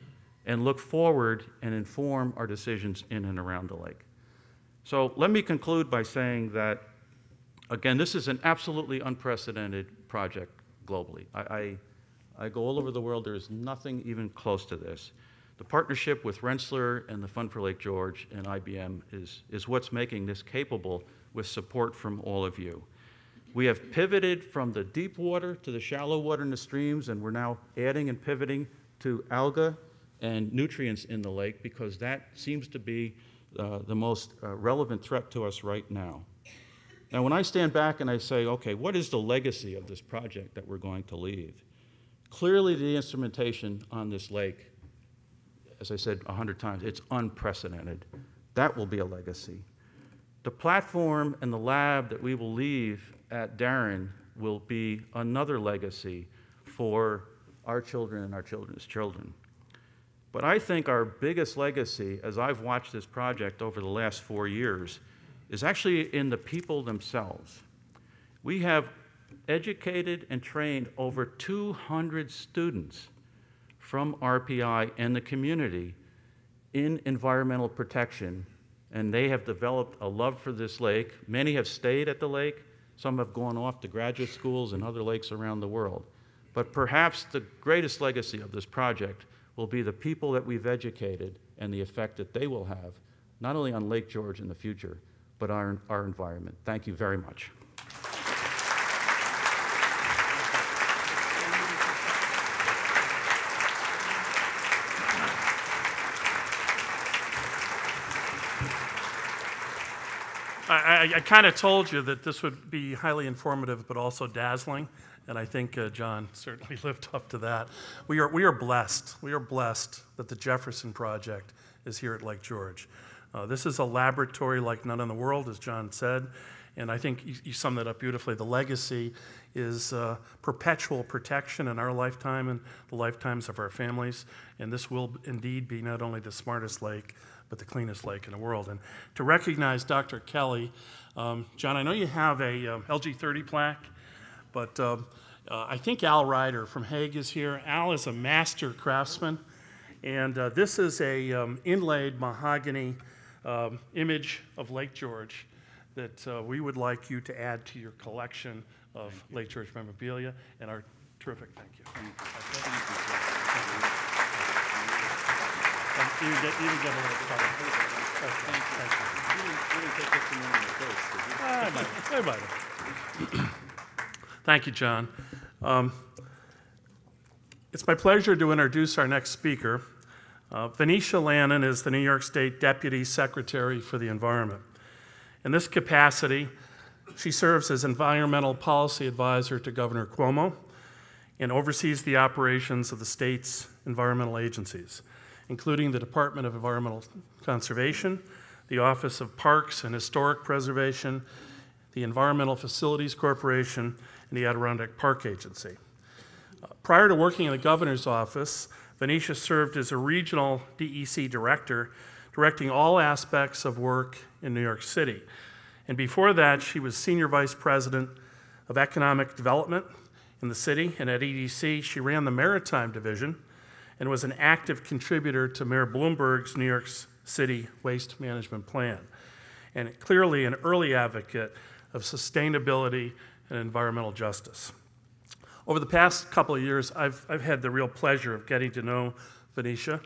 and look forward and inform our decisions in and around the lake. So let me conclude by saying that, again, this is an absolutely unprecedented project globally. I go all over the world. There is nothing even close to this. The partnership with Rensselaer and the Fund for Lake George and IBM is what's making this capable, with support from all of you. We have pivoted from the deep water to the shallow water in the streams, and we're now adding and pivoting to algae and nutrients in the lake, because that seems to be the most relevant threat to us right now. Now, when I stand back and I say, okay, what is the legacy of this project that we're going to leave? Clearly, the instrumentation on this lake as I said 100 times, it's unprecedented. That will be a legacy. The platform and the lab that we will leave at Darren will be another legacy for our children and our children's children. But I think our biggest legacy, as I've watched this project over the last 4 years, is actually in the people themselves. We have educated and trained over 200 students from RPI and the community in environmental protection, and they have developed a love for this lake. Many have stayed at the lake. Some have gone off to graduate schools and other lakes around the world. But perhaps the greatest legacy of this project will be the people that we've educated and the effect that they will have, not only on Lake George in the future, but our environment. Thank you very much. I kind of told you that this would be highly informative, but also dazzling, and I think John certainly lived up to that. We are blessed. We are blessed that the Jefferson Project is here at Lake George. This is a laboratory like none in the world, as John said, and I think you summed that up beautifully. The legacy is perpetual protection in our lifetime and the lifetimes of our families, and this will indeed be not only the smartest lake, but the cleanest lake in the world. And to recognize Dr. Kelly, John, I know you have a LG30 plaque, but I think Al Ryder from Hague is here. Al is a master craftsman, and this is a inlaid mahogany image of Lake George that we would like you to add to your collection of Lake George memorabilia, and our terrific thank you. You get a little color. Thank you. You didn't take this in the face, did you? I might have. Thank you, John. It's my pleasure to introduce our next speaker. Venetia Lannon is the New York State Deputy Secretary for the Environment. In this capacity, she serves as Environmental Policy Advisor to Governor Cuomo and oversees the operations of the state's environmental agencies, including the Department of Environmental Conservation, the Office of Parks and Historic Preservation, the Environmental Facilities Corporation, and the Adirondack Park Agency. Prior to working in the governor's office, Venetia served as a regional DEC director, directing all aspects of work in New York City. And before that, she was senior vice president of economic development in the city, and at EDC, she ran the Maritime Division and was an active contributor to Mayor Bloomberg's New York City Waste Management Plan, and clearly an early advocate of sustainability and environmental justice. Over the past couple of years, I've had the real pleasure of getting to know Venetia.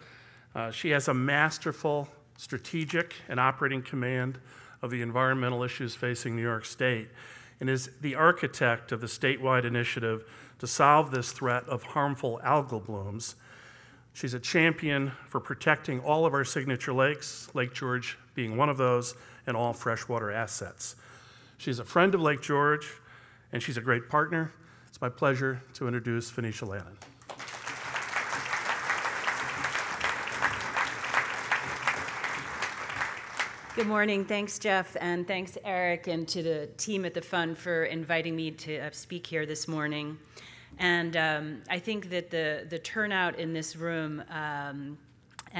She has a masterful, strategic, and operating command of the environmental issues facing New York State, and is the architect of the statewide initiative to solve this threat of harmful algal blooms. She's a champion for protecting all of our signature lakes, Lake George being one of those, and all freshwater assets. She's a friend of Lake George, and she's a great partner. It's my pleasure to introduce Venetia Lannon. Good morning. Thanks, Jeff, and thanks, Eric, and to the team at the Fund for inviting me to speak here this morning. And I think that the turnout in this room and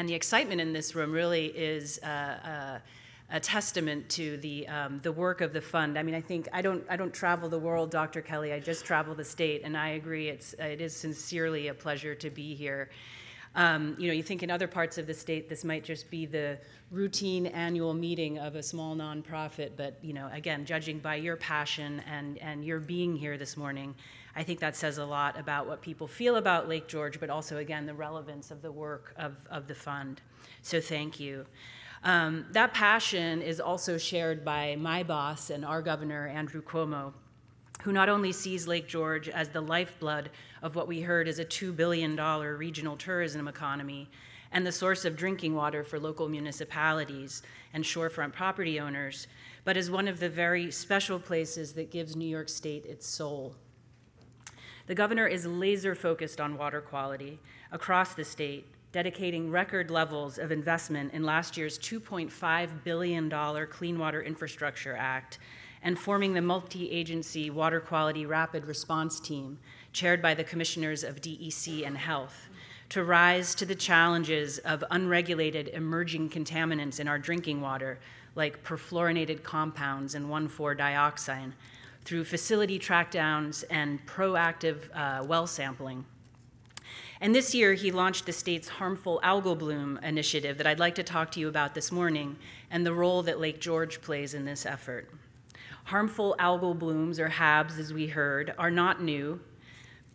the excitement in this room really is a testament to the work of the Fund. I mean, I think I don't travel the world, Dr. Kelly. I just travel the state, and I agree. It is sincerely a pleasure to be here. You think in other parts of the state this might just be the routine annual meeting of a small nonprofit, but again, judging by your passion and your being here this morning, I think that says a lot about what people feel about Lake George, but also, again, the relevance of the work of the Fund. So thank you. That passion is also shared by my boss and our governor, Andrew Cuomo, who not only sees Lake George as the lifeblood of what we heard is a $2 billion regional tourism economy and the source of drinking water for local municipalities and shorefront property owners, but as one of the very special places that gives New York State its soul. The governor is laser focused on water quality across the state, dedicating record levels of investment in last year's $2.5 billion Clean Water Infrastructure Act, and forming the multi-agency Water Quality Rapid Response Team, chaired by the Commissioners of DEC and Health, to rise to the challenges of unregulated emerging contaminants in our drinking water, like perfluorinated compounds and 1,4-dioxane, through facility trackdowns and proactive well sampling. And this year, he launched the state's Harmful Algal Bloom initiative that I'd like to talk to you about this morning, and the role that Lake George plays in this effort. Harmful algal blooms, or HABs as we heard, are not new.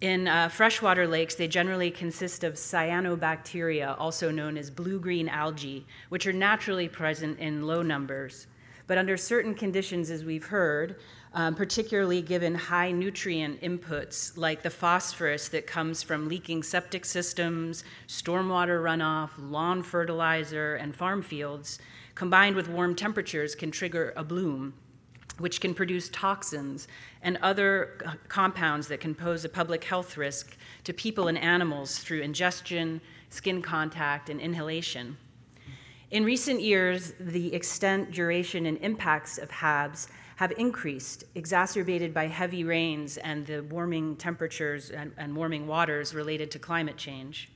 In freshwater lakes, they generally consist of cyanobacteria, also known as blue-green algae, which are naturally present in low numbers. But under certain conditions, as we've heard, particularly given high nutrient inputs like the phosphorus that comes from leaking septic systems, stormwater runoff, lawn fertilizer, and farm fields, combined with warm temperatures can trigger a bloom, which can produce toxins and other compounds that can pose a public health risk to people and animals through ingestion, skin contact, and inhalation. In recent years, the extent, duration, and impacts of HABs have increased, exacerbated by heavy rains and the warming temperatures and warming waters related to climate change.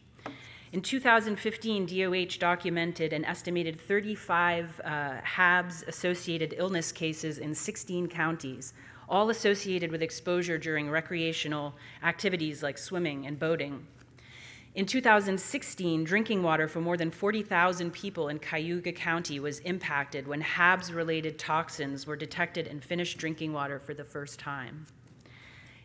In 2015, DOH documented an estimated 35 HABs-associated illness cases in 16 counties, all associated with exposure during recreational activities like swimming and boating. In 2016, drinking water for more than 40,000 people in Cayuga County was impacted when HABs-related toxins were detected in finished drinking water for the first time.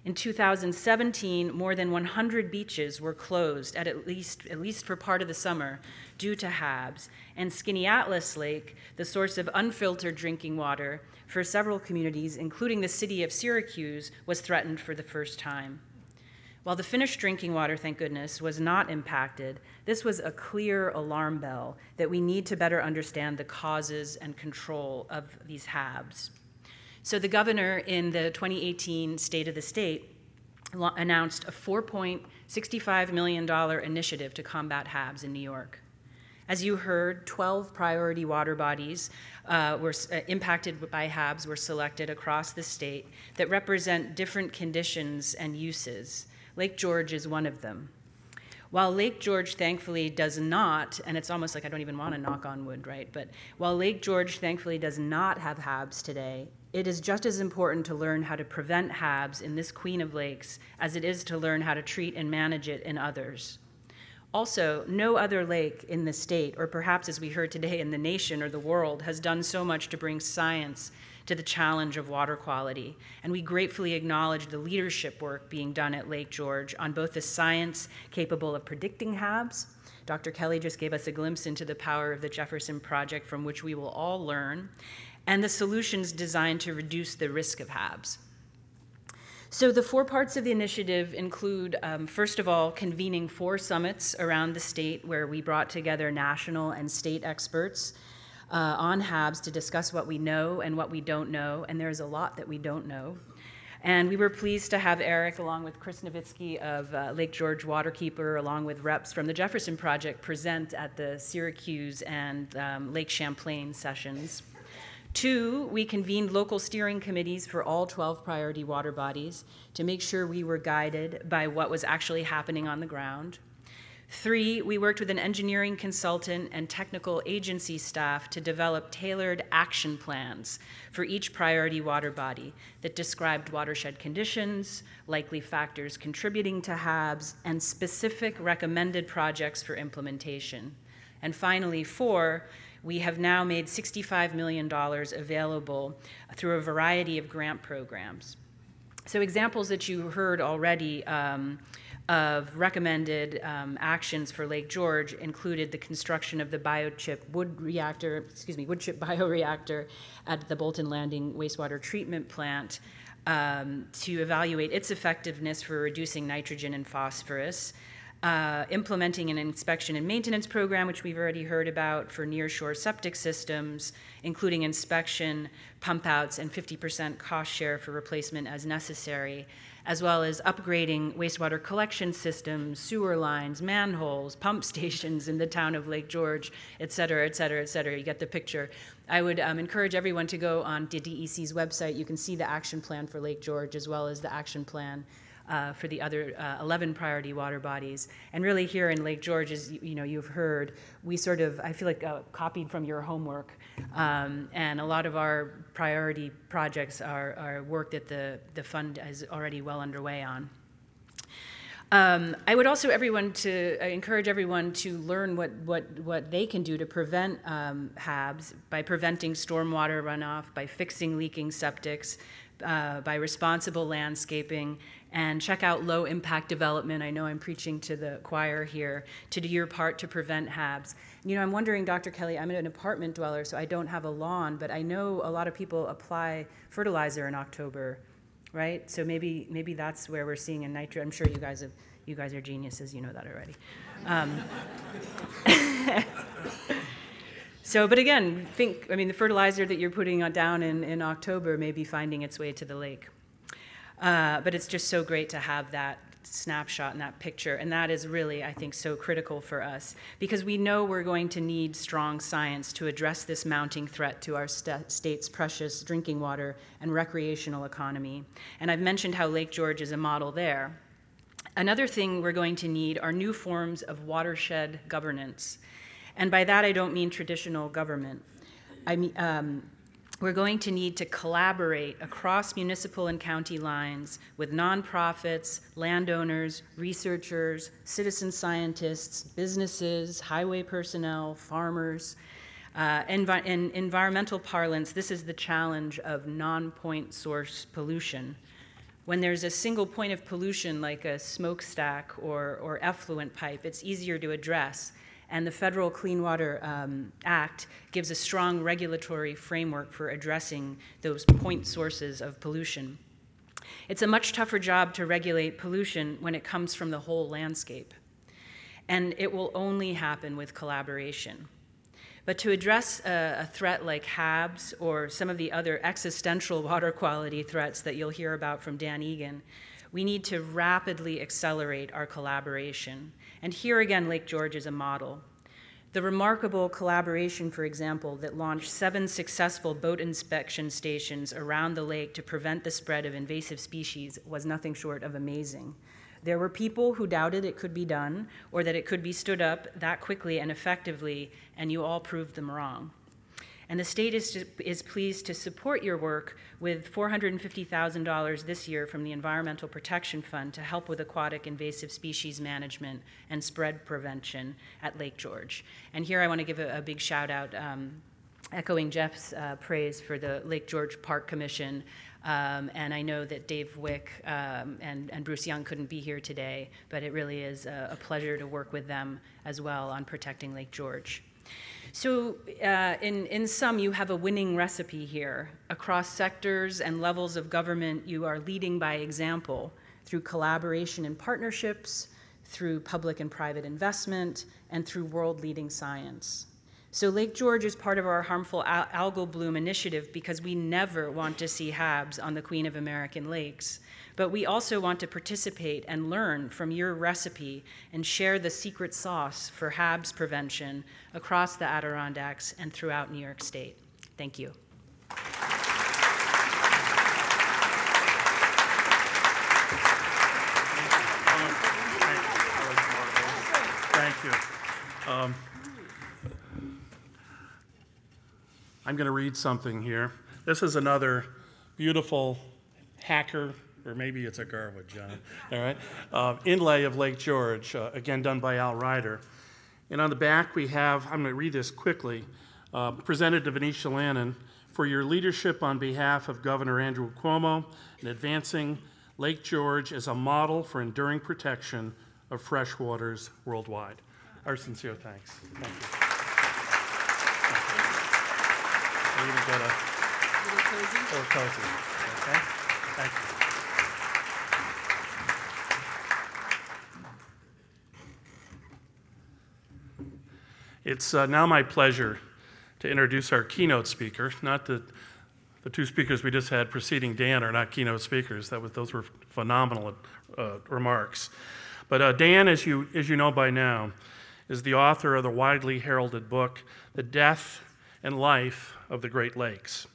In 2017, more than 100 beaches were closed at least for part of the summer due to HABs, and Skaneateles Lake, the source of unfiltered drinking water for several communities, including the city of Syracuse, was threatened for the first time. While the finished drinking water, thank goodness, was not impacted, this was a clear alarm bell that we need to better understand the causes and control of these HABs. So the governor in the 2018 State of the State announced a $4.65 million initiative to combat HABs in New York. As you heard, 12 priority water bodies were impacted by HABs were selected across the state that represent different conditions and uses. Lake George is one of them. While Lake George thankfully does not, and it's almost like I don't even want to knock on wood, right? But while Lake George thankfully does not have HABs today, it is just as important to learn how to prevent HABs in this queen of lakes as it is to learn how to treat and manage it in others. Also, no other lake in the state, or perhaps as we heard today in the nation or the world, has done so much to bring science to the challenge of water quality, and we gratefully acknowledge the leadership work being done at Lake George on both the science capable of predicting HABs. Dr. Kelly just gave us a glimpse into the power of the Jefferson Project from which we will all learn, and the solutions designed to reduce the risk of HABs. So the 4 parts of the initiative include, first of all, convening 4 summits around the state where we brought together national and state experts on HABs to discuss what we know and what we don't know, and there's a lot that we don't know. And we were pleased to have Eric, along with Chris Nowitzki of Lake George Waterkeeper, along with reps from the Jefferson Project, present at the Syracuse and Lake Champlain sessions. 2, we convened local steering committees for all 12 priority water bodies to make sure we were guided by what was actually happening on the ground. 3, we worked with an engineering consultant and technical agency staff to develop tailored action plans for each priority water body that described watershed conditions, likely factors contributing to HABs, and specific recommended projects for implementation. And finally, 4, we have now made $65 million available through a variety of grant programs. So examples that you heard already of recommended actions for Lake George included the construction of the wood chip bioreactor at the Bolton Landing wastewater treatment plant to evaluate its effectiveness for reducing nitrogen and phosphorus, implementing an inspection and maintenance program, which we've already heard about for nearshore septic systems, including inspection, pump outs, and 50% cost share for replacement as necessary, as well as upgrading wastewater collection systems, sewer lines, manholes, pump stations in the town of Lake George, et cetera, et cetera, et cetera. You get the picture. I would encourage everyone to go on the DEC's website. You can see the action plan for Lake George as well as the action plan for the other 11 priority water bodies. And really here in Lake George, as you've heard, we sort of, I feel like copied from your homework. And a lot of our priority projects are work that the fund is already well underway on. I would also encourage everyone to learn what they can do to prevent HABs by preventing stormwater runoff, by fixing leaking septics, by responsible landscaping, and check out low impact development. I know I'm preaching to the choir here, to do your part to prevent HABs. I'm wondering, Dr. Kelly, I'm an apartment dweller, so I don't have a lawn, but I know a lot of people apply fertilizer in October, right? So maybe that's where we're seeing a nitrogen. I'm sure you guys are geniuses, you know that already. But again, the fertilizer that you're putting down in October may be finding its way to the lake. But it's just so great to have that snapshot and that picture, and that is really, I think, so critical for us, because we know we're going to need strong science to address this mounting threat to our state's precious drinking water and recreational economy. And I've mentioned how Lake George is a model there. Another thing we're going to need are new forms of watershed governance. And by that, I don't mean traditional government. I mean, we're going to need to collaborate across municipal and county lines with nonprofits, landowners, researchers, citizen scientists, businesses, highway personnel, farmers. In environmental parlance, this is the challenge of non-point source pollution. When there's a single point of pollution like a smokestack or effluent pipe, it's easier to address. And the Federal Clean Water Act gives a strong regulatory framework for addressing those point sources of pollution. It's a much tougher job to regulate pollution when it comes from the whole landscape. And it will only happen with collaboration. But to address a threat like HABs or some of the other existential water quality threats that you'll hear about from Dan Egan, we need to rapidly accelerate our collaboration. And here again, Lake George is a model. The remarkable collaboration, for example, that launched 7 successful boat inspection stations around the lake to prevent the spread of invasive species was nothing short of amazing. There were people who doubted it could be done or that it could be stood up that quickly and effectively, and you all proved them wrong. And the state is pleased to support your work with $450,000 this year from the Environmental Protection Fund to help with aquatic invasive species management and spread prevention at Lake George. And here I want to give a big shout out, echoing Jeff's praise for the Lake George Park Commission. And I know that Dave Wick and Bruce Young couldn't be here today, but it really is a pleasure to work with them as well on protecting Lake George. So in sum, you have a winning recipe here. Across sectors and levels of government, you are leading by example through collaboration and partnerships, through public and private investment, and through world-leading science. So Lake George is part of our harmful algal bloom initiative because we never want to see HABs on the Queen of American Lakes. But we also want to participate and learn from your recipe and share the secret sauce for HABs prevention across the Adirondacks and throughout New York State. Thank you. Thank you. I'm going to read something here. This is another beautiful hacker, or maybe it's a Garwood, John, all right, inlay of Lake George, again done by Al Ryder. And on the back we have, I'm going to read this quickly, presented to Venetia Lannon for your leadership on behalf of Governor Andrew Cuomo in advancing Lake George as a model for enduring protection of fresh waters worldwide. Our sincere thanks. Thank you. We're going to get a little cozy. Okay? Thank you. It's now my pleasure to introduce our keynote speaker. Not that the two speakers we just had preceding Dan are not keynote speakers. Those were phenomenal remarks. But Dan, as you know by now, is the author of the widely heralded book, The Death and Life of the Great Lakes.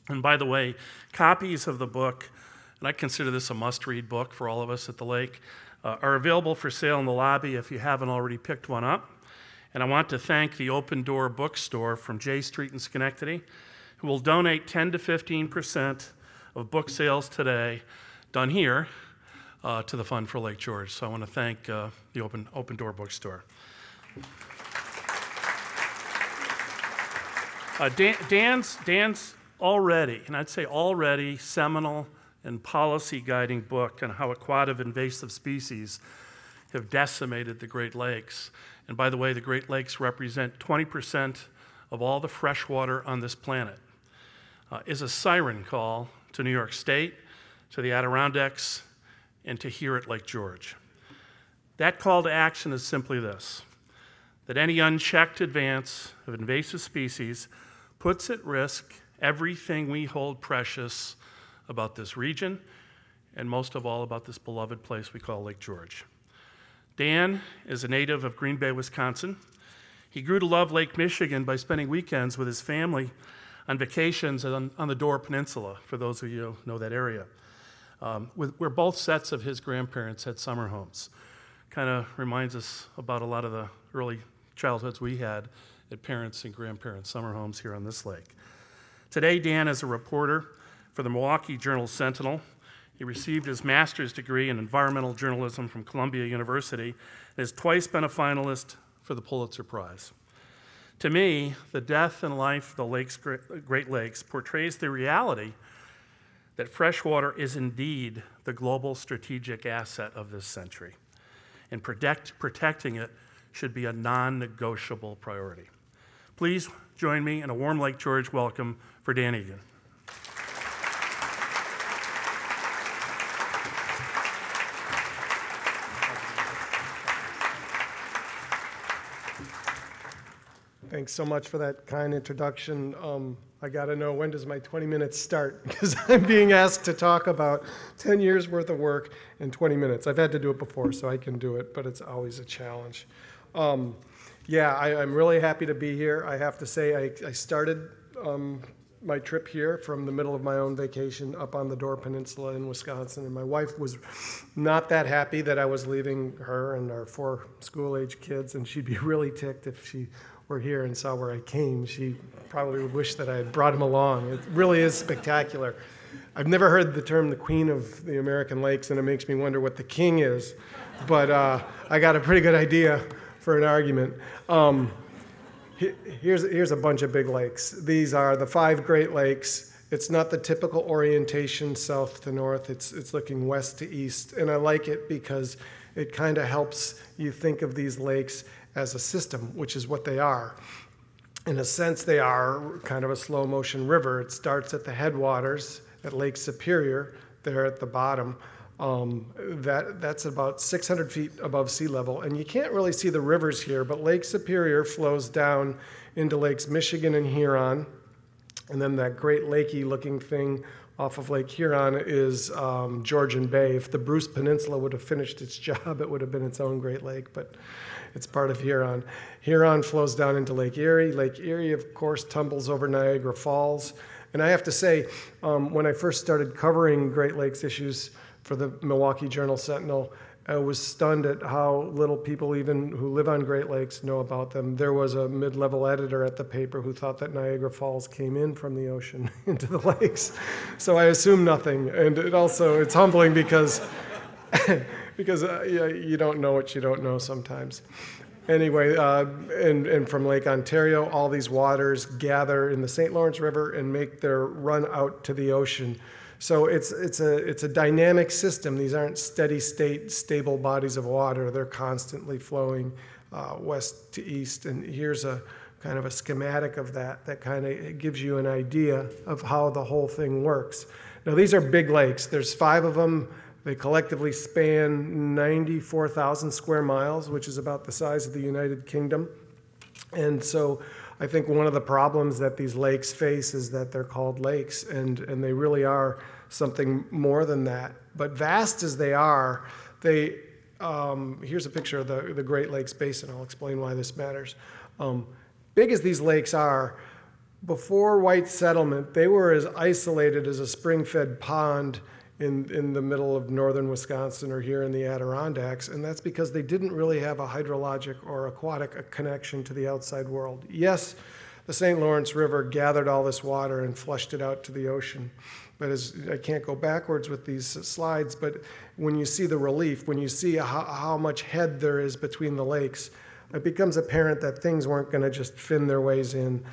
And by the way, copies of the book, and I consider this a must-read book for all of us at the lake, are available for sale in the lobby if you haven't already picked one up. And I want to thank the Open Door Bookstore from J Street in Schenectady, who will donate 10 to 15% of book sales today, done here, to the Fund for Lake George. So I want to thank the Open Door Bookstore. Dan's already, and I'd say already, seminal and policy guiding book on how aquatic invasive species have decimated the Great Lakes. And by the way, the Great Lakes represent 20% of all the fresh water on this planet, is a siren call to New York State, to the Adirondacks, and to here at Lake George. That call to action is simply this, that any unchecked advance of invasive species puts at risk everything we hold precious about this region, and most of all about this beloved place we call Lake George. Dan is a native of Green Bay, Wisconsin. He grew to love Lake Michigan by spending weekends with his family on vacations on the Door Peninsula, for those of you who know that area, where both sets of his grandparents had summer homes. Kind of reminds us about a lot of the early childhoods we had at parents' and grandparents' summer homes here on this lake. Today, Dan is a reporter for the Milwaukee Journal-Sentinel. He received his master's degree in environmental journalism from Columbia University and has twice been a finalist for the Pulitzer Prize. To me, The Death and Life of the Great Lakes portrays the reality that freshwater is indeed the global strategic asset of this century, and protecting it should be a non-negotiable priority. Please join me in a warm Lake George welcome for Dan Egan. Thanks so much for that kind introduction. I got to know, when does my 20 minutes start? Because I'm being asked to talk about 10 years worth of work in 20 minutes. I've had to do it before, so I can do it, but it's always a challenge. Yeah, I'm really happy to be here. I have to say, I started my trip here from the middle of my own vacation up on the Door Peninsula in Wisconsin, and my wife was not that happy that I was leaving her and our 4 school-age kids, and she'd be really ticked if she were here and saw where I came. She probably would wish that I had brought him along. It really is spectacular. I've never heard the term the Queen of the American Lakes, and it makes me wonder what the king is, but I got a pretty good idea for an argument. Here's a bunch of big lakes. These are the 5 Great Lakes. It's not the typical orientation south to north. It's looking west to east, and I like it because it kind of helps you think of these lakes as a system, which is what they are. In a sense, they are kind of a slow motion river. It starts at the headwaters at Lake Superior, there at the bottom. That's about 600 feet above sea level. And you can't really see the rivers here, but Lake Superior flows down into Lakes Michigan and Huron. And then that Great Lakey looking thing off of Lake Huron is Georgian Bay. If the Bruce Peninsula would have finished its job, it would have been its own Great Lake, but it's part of Huron. Huron flows down into Lake Erie. Lake Erie, of course, tumbles over Niagara Falls. And I have to say, when I first started covering Great Lakes issues for the Milwaukee Journal-Sentinel, I was stunned at how little people even who live on Great Lakes know about them. There was a mid-level editor at the paper who thought that Niagara Falls came in from the ocean into the lakes. So I assume nothing. And it's humbling because you don't know what you don't know sometimes. Anyway, and from Lake Ontario, all these waters gather in the St. Lawrence River and make their run out to the ocean. So it's a dynamic system. These aren't steady state, stable bodies of water. They're constantly flowing west to east. And here's a kind of a schematic of that kind of gives you an idea of how the whole thing works. Now, these are big lakes. There's 5 of them. They collectively span 94,000 square miles, which is about the size of the United Kingdom. And so I think one of the problems that these lakes face is that they're called lakes, and they really are something more than that. But vast as they are, they, here's a picture of the Great Lakes Basin. I'll explain why this matters. Big as these lakes are, before white settlement, they were as isolated as a spring-fed pond in the middle of northern Wisconsin or here in the Adirondacks, and that's because they didn't really have a hydrologic or aquatic connection to the outside world. Yes, the St. Lawrence River gathered all this water and flushed it out to the ocean, but I can't go backwards with these slides, but when you see the relief, when you see how much head there is between the lakes, it becomes apparent that things weren't going to just fin their way in,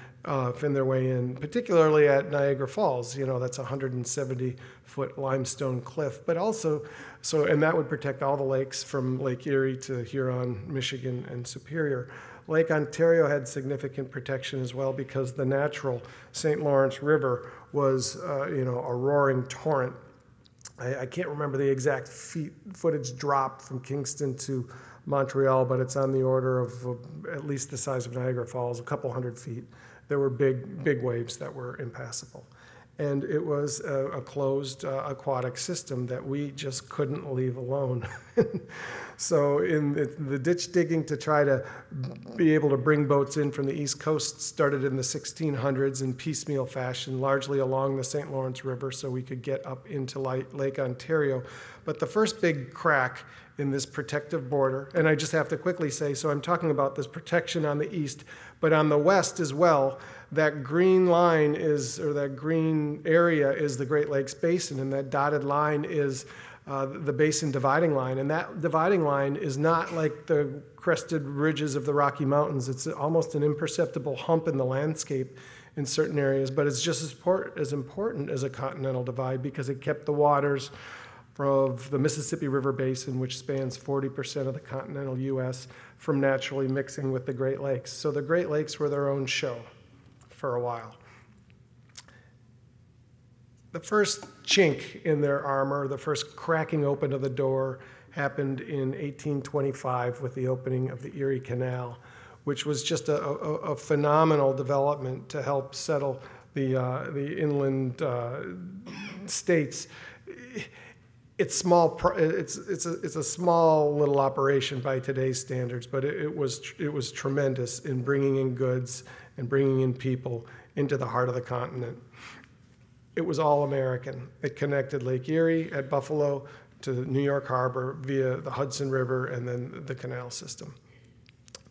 particularly at Niagara Falls. You know, that's a 170-foot limestone cliff, but also, and that would protect all the lakes from Lake Erie to Huron, Michigan, and Superior. Lake Ontario had significant protection as well because the natural St. Lawrence River was, a roaring torrent. I can't remember the exact footage drop from Kingston to Montreal, but it's on the order of at least the size of Niagara Falls, a couple hundred feet. There were big waves that were impassable. And it was a closed aquatic system that we just couldn't leave alone. So in the ditch digging to try to be able to bring boats in from the East Coast started in the 1600s in piecemeal fashion, largely along the St. Lawrence River so we could get up into Lake Ontario. But the first big crack in this protective border, and I just have to quickly say, so I'm talking about this protection on the east, but on the west as well, that green line is, or that green area is the Great Lakes Basin, and that dotted line is the basin dividing line. And that dividing line is not like the crested ridges of the Rocky Mountains. It's almost an imperceptible hump in the landscape in certain areas, but it's just as important as a continental divide because it kept the waters of the Mississippi River Basin, which spans 40% of the continental U.S., from naturally mixing with the Great Lakes. So the Great Lakes were their own show for a while. The first chink in their armor, the first cracking open of the door, happened in 1825 with the opening of the Erie Canal, which was just a phenomenal development to help settle the inland states. It's small. It's a small little operation by today's standards, but it was tremendous in bringing in goods and bringing in people into the heart of the continent. It was all American. It connected Lake Erie at Buffalo to New York Harbor via the Hudson River and then the canal system.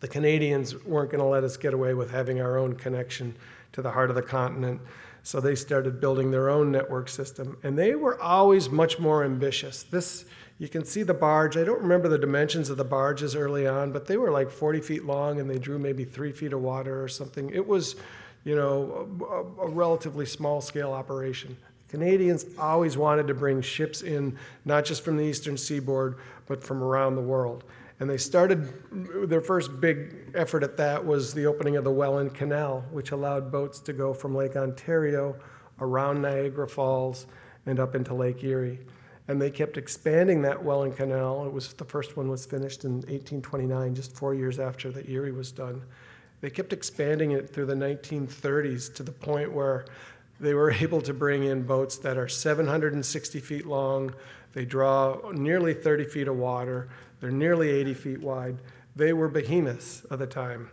The Canadians weren't going to let us get away with having our own connection to the heart of the continent. So they started building their own network system, and they were always much more ambitious. You can see the barge. I don't remember the dimensions of the barges early on, but they were like 40 feet long, and they drew maybe 3 feet of water or something. It was, a relatively small-scale operation. Canadians always wanted to bring ships in, not just from the eastern seaboard, but from around the world. And they started, their first big effort at that was the opening of the Welland Canal, which allowed boats to go from Lake Ontario, around Niagara Falls, and up into Lake Erie. And they kept expanding that Welland Canal. The first one was finished in 1829, just 4 years after the Erie was done. They kept expanding it through the 1930s to the point where they were able to bring in boats that are 760 feet long. They draw nearly 30 feet of water. They're nearly 80 feet wide. They were behemoths of the time.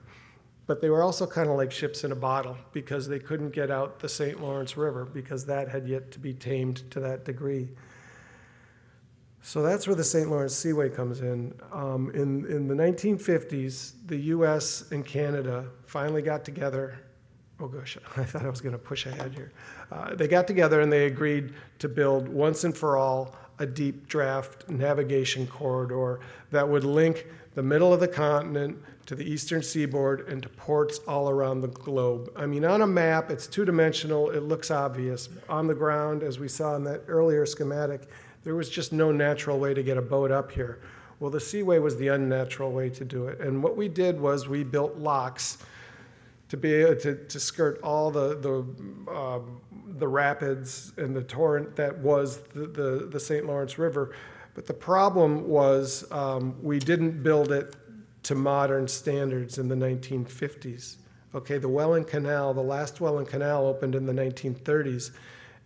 But they were also kind of like ships in a bottle because they couldn't get out the St. Lawrence River because that had yet to be tamed to that degree. So that's where the St. Lawrence Seaway comes in. In the 1950s, the US and Canada finally got together. Oh gosh, I thought I was going to push ahead here. They got together and they agreed to build once and for all a deep draft navigation corridor that would link the middle of the continent to the eastern seaboard and to ports all around the globe. I mean, on a map, it's two-dimensional, it looks obvious. On the ground, as we saw in that earlier schematic, there was just no natural way to get a boat up here. Well, the Seaway was the unnatural way to do it. And what we did was we built locks to be able to skirt all the rapids and the torrent that was the St. Lawrence River. But the problem was we didn't build it to modern standards in the 1950s. Okay, the Welland Canal, the last Welland Canal opened in the 1930s.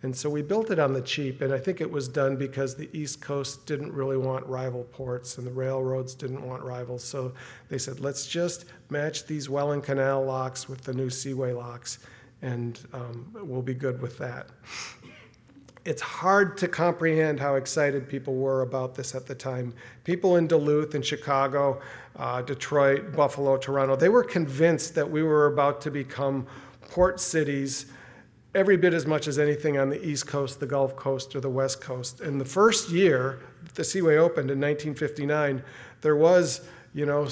And so we built it on the cheap, and I think it was done because the East Coast didn't really want rival ports and the railroads didn't want rivals. So they said, let's just match these Welland Canal locks with the new Seaway locks, and we'll be good with that. It's hard to comprehend how excited people were about this at the time. People in Duluth and Chicago, Detroit, Buffalo, Toronto, they were convinced that we were about to become port cities every bit as much as anything on the East Coast, the Gulf Coast, or the West Coast. And the first year the Seaway opened in 1959, there was, you know,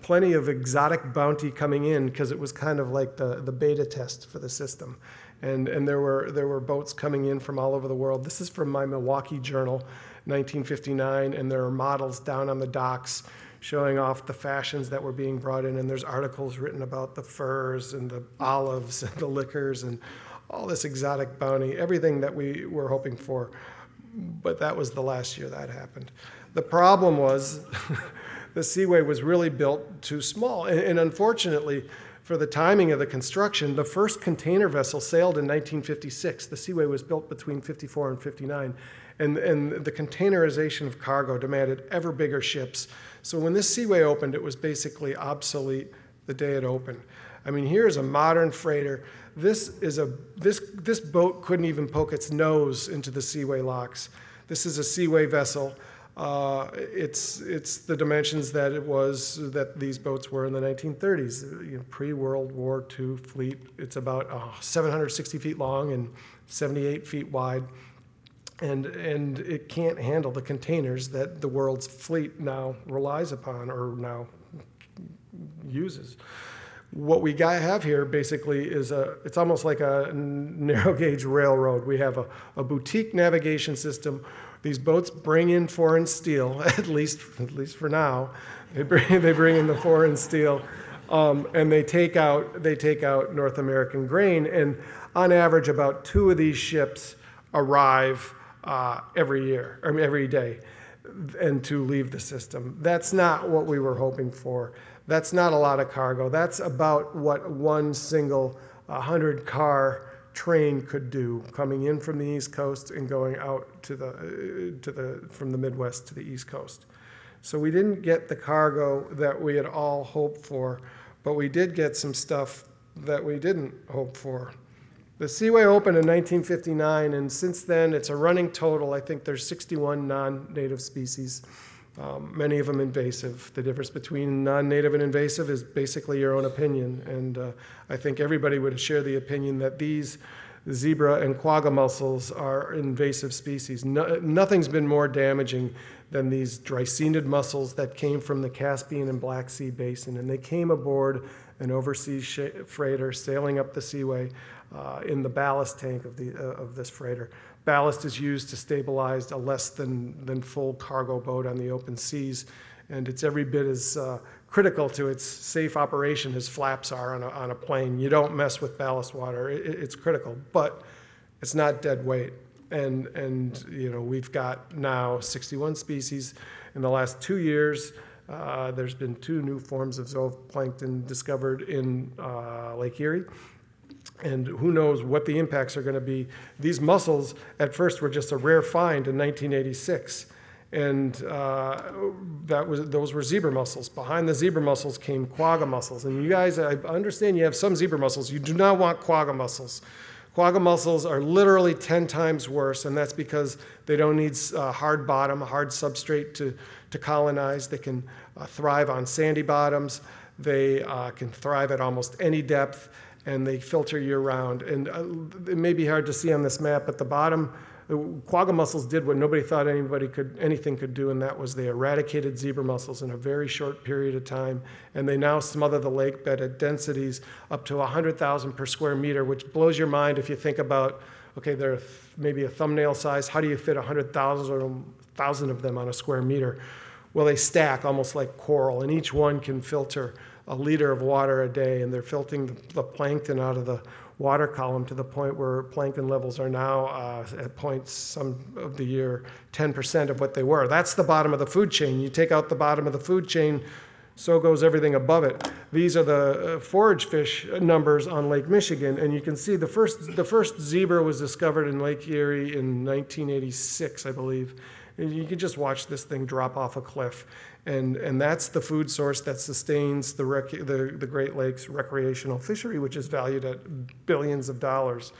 plenty of exotic bounty coming in because it was kind of like the beta test for the system. And there were boats coming in from all over the world. This is from my Milwaukee Journal, 1959, and there are models down on the docks showing off the fashions that were being brought in, and there's articles written about the furs and the olives and the liquors and all this exotic bounty, everything that we were hoping for. But that was the last year that happened. The problem was the Seaway was really built too small. And unfortunately, for the timing of the construction, the first container vessel sailed in 1956. The Seaway was built between 54 and 59. And the containerization of cargo demanded ever bigger ships. So when this Seaway opened, it was basically obsolete the day it opened. I mean, here's a modern freighter. This boat couldn't even poke its nose into the Seaway locks. This is a Seaway vessel. It's the dimensions that these boats were in the 1930s, you know, pre-World War II fleet. It's about 760 feet long and 78 feet wide, and it can't handle the containers that the world's fleet now relies upon or now uses. What we have here basically is it's almost like a narrow gauge railroad. We have a boutique navigation system. These boats bring in foreign steel, at least for now. They bring in the foreign steel, and they take out North American grain. And on average, about 2 of these ships arrive every day, and to leave the system. That's not what we were hoping for. That's not a lot of cargo. That's about what one single 100-car train could do, coming in from the East Coast and going out from the Midwest to the East Coast. So we didn't get the cargo that we had all hoped for, but we did get some stuff that we didn't hope for. The Seaway opened in 1959, and since then it's a running total. I think there's 61 non-native species. Many of them invasive. The difference between non-native and invasive is basically your own opinion, and I think everybody would share the opinion that these zebra and quagga mussels are invasive species. Nothing's been more damaging than these Dreissenid mussels that came from the Caspian and Black Sea basin, and they came aboard an overseas freighter sailing up the Seaway in the ballast tank of this freighter. Ballast is used to stabilize a less than full cargo boat on the open seas, and it's every bit as critical to its safe operation as flaps are on a plane. You don't mess with ballast water. It's critical, but it's not dead weight. And you know, we've got now 61 species. In the last 2 years, there's been 2 new forms of zooplankton discovered in Lake Erie. And who knows what the impacts are going to be. These mussels, at first, were just a rare find in 1986. And those were zebra mussels. Behind the zebra mussels came quagga mussels. And you guys, I understand you have some zebra mussels. You do not want quagga mussels. Quagga mussels are literally 10 times worse, and that's because they don't need a hard bottom, a hard substrate to colonize. They can thrive on sandy bottoms. They can thrive at almost any depth, and they filter year-round. And it may be hard to see on this map, but the bottom, quagga mussels did what nobody thought anything could do, and that was they eradicated zebra mussels in a very short period of time, and they now smother the lake bed at densities up to 100,000 per square meter, which blows your mind if you think about, okay, they're maybe a thumbnail size. How do you fit 100,000 or 1,000 of them on a square meter? Well, they stack almost like coral, and each one can filter a liter of water a day, and they're filtering the plankton out of the water column to the point where plankton levels are now at points some of the year 10% of what they were. That's the bottom of the food chain. You take out the bottom of the food chain, so goes everything above it. These are the forage fish numbers on Lake Michigan, and you can see the first zebra was discovered in Lake Erie in 1986, I believe. And you can just watch this thing drop off a cliff. And that's the food source that sustains the Great Lakes recreational fishery, which is valued at billions of dollars.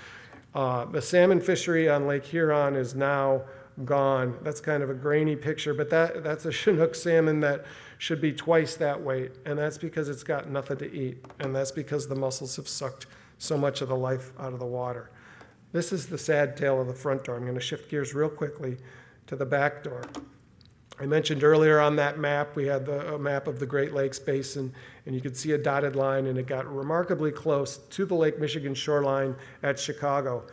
The salmon fishery on Lake Huron is now gone. That's kind of a grainy picture, but that's a Chinook salmon that should be twice that weight, and that's because it's got nothing to eat, and that's because the mussels have sucked so much of the life out of the water. This is the sad tale of the front door. I'm going to shift gears real quickly to the back door. I mentioned earlier on that map, we had a map of the Great Lakes Basin, and you could see a dotted line, and it got remarkably close to the Lake Michigan shoreline at Chicago.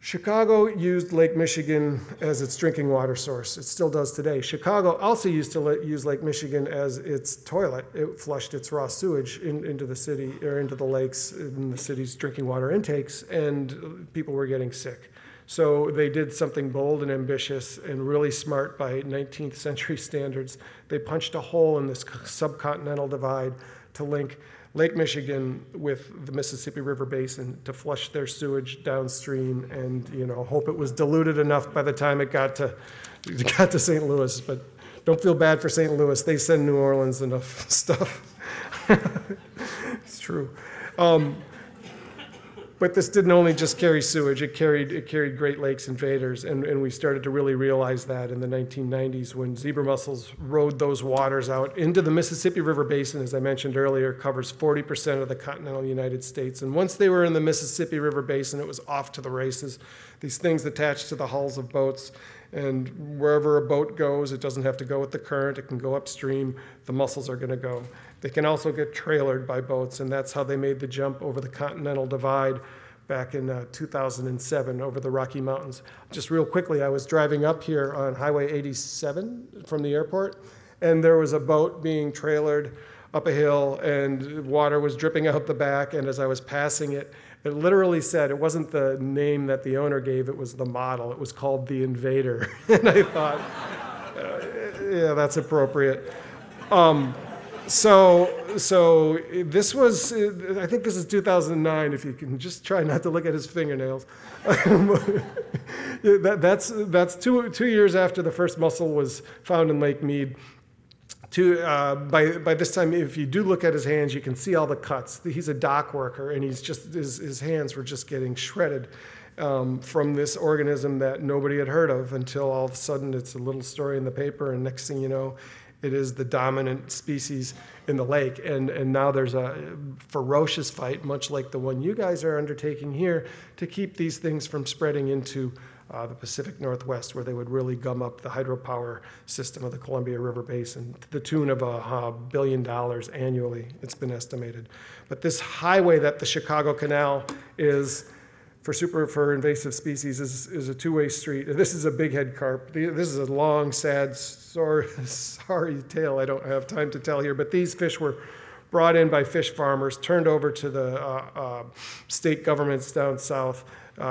Chicago used Lake Michigan as its drinking water source. It still does today. Chicago also used to use Lake Michigan as its toilet. It flushed its raw sewage into the city, or into the lakes in the city's drinking water intakes, and people were getting sick. So they did something bold and ambitious and really smart by 19th century standards. They punched a hole in this subcontinental divide to link Lake Michigan with the Mississippi River Basin to flush their sewage downstream, and hope it was diluted enough by the time it got to St. Louis. But don't feel bad for St. Louis. They send New Orleans enough stuff. It's true. But this didn't only just carry sewage, it carried Great Lakes invaders, and we started to really realize that in the 1990s when zebra mussels rode those waters out into the Mississippi River Basin, as I mentioned earlier, covers 40% of the continental United States. And once they were in the Mississippi River Basin, it was off to the races. These things attached to the hulls of boats, and wherever a boat goes, it doesn't have to go with the current, it can go upstream, the mussels are gonna go. They can also get trailered by boats, and that's how they made the jump over the Continental Divide back in 2007 over the Rocky Mountains. Just real quickly, I was driving up here on Highway 87 from the airport, and there was a boat being trailered up a hill, and water was dripping out the back, and as I was passing it, it literally said, it wasn't the name that the owner gave, it was the model. It was called the Invader. And I thought, yeah, that's appropriate. So this was, I think this is 2009, if you can just try not to look at his fingernails. That's two years after the first mussel was found in Lake Mead. By this time, if you do look at his hands, you can see all the cuts. He's a dock worker, and his hands were just getting shredded from this organism that nobody had heard of until all of a sudden it's a little story in the paper, and next thing you know, it is the dominant species in the lake. And now there's a ferocious fight, much like the one you guys are undertaking here, to keep these things from spreading into the Pacific Northwest, where they would really gum up the hydropower system of the Columbia River Basin to the tune of $1 billion annually, it's been estimated. But this highway that the Chicago Canal is for invasive species is a two-way street. This is a bighead carp. This is a long, sad, sorry tale I don't have time to tell here, but these fish were brought in by fish farmers, turned over to the state governments down south,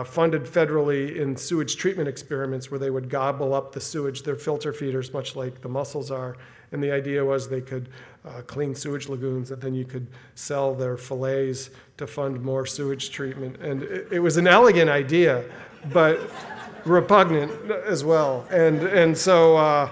funded federally in sewage treatment experiments where they would gobble up the sewage. They're filter feeders, much like the mussels are. And the idea was they could clean sewage lagoons, and then you could sell their fillets to fund more sewage treatment. And it was an elegant idea, but repugnant as well. And so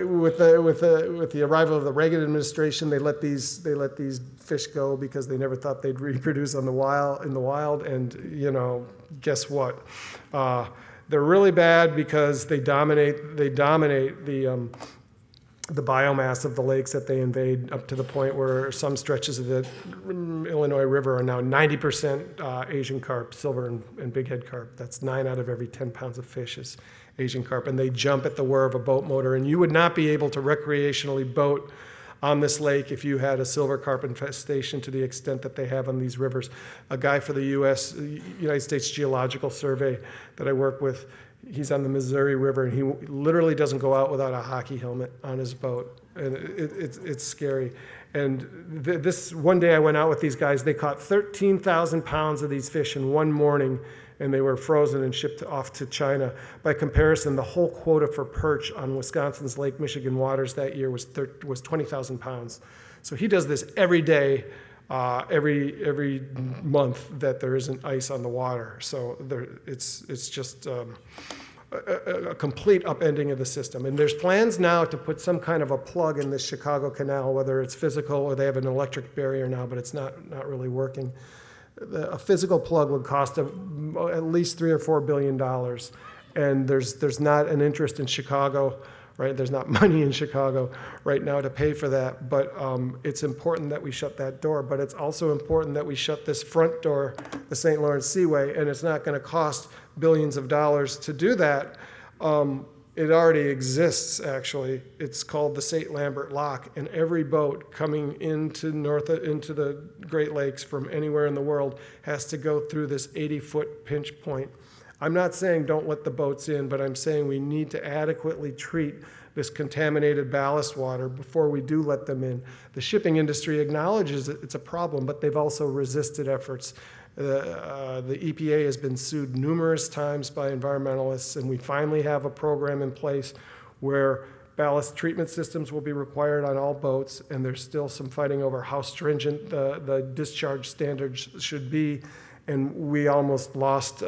with the arrival of the Reagan administration, they let these fish go because they never thought they'd reproduce in the wild. And guess what? They're really bad because they dominate the biomass of the lakes that they invade, up to the point where some stretches of the Illinois River are now 90% Asian carp, silver and bighead carp. That's 9 out of every 10 pounds of fish is Asian carp, and they jump at the whir of a boat motor. And you would not be able to recreationally boat on this lake if you had a silver carp infestation to the extent that they have on these rivers. A guy for the United States Geological Survey that I work with, he's on the Missouri River, and he literally doesn't go out without a hockey helmet on his boat. And it's scary. And this one day I went out with these guys. They caught 13,000 pounds of these fish in one morning, and they were frozen and shipped off to China. By comparison, the whole quota for perch on Wisconsin's Lake Michigan waters that year was 20,000 pounds. So he does this every day, every month that there isn't ice on the water. So it's just a complete upending of the system. And there's plans now to put some kind of a plug in this Chicago Canal, whether it's physical or they have an electric barrier now, but it's not really working. A physical plug would cost at least $3 or $4 billion, and there's not an interest in Chicago, right? There's not money in Chicago right now to pay for that, but it's important that we shut that door. But it's also important that we shut this front door, the St. Lawrence Seaway, and it's not going to cost billions of dollars to do that. It already exists, actually. It's called the St. Lambert Lock, and every boat coming into the Great Lakes from anywhere in the world has to go through this 80-foot pinch point. I'm not saying don't let the boats in, but I'm saying we need to adequately treat this contaminated ballast water before we do let them in. The shipping industry acknowledges that it's a problem, but they've also resisted efforts. The EPA has been sued numerous times by environmentalists, and we finally have a program in place where ballast treatment systems will be required on all boats, and there's still some fighting over how stringent the discharge standards should be. And we almost lost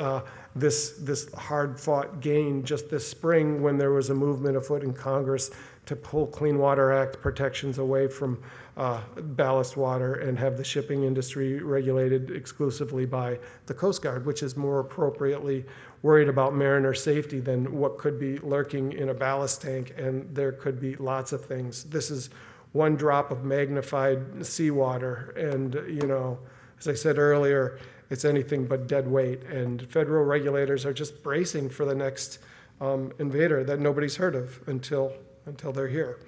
this hard-fought gain just this spring when there was a movement afoot in Congress to pull Clean Water Act protections away from ballast water and have the shipping industry regulated exclusively by the Coast Guard, which is more appropriately worried about mariner safety than what could be lurking in a ballast tank, and there could be lots of things. This is one drop of magnified seawater, and as I said earlier, it's anything but dead weight, and federal regulators are just bracing for the next invader that nobody's heard of until they're here.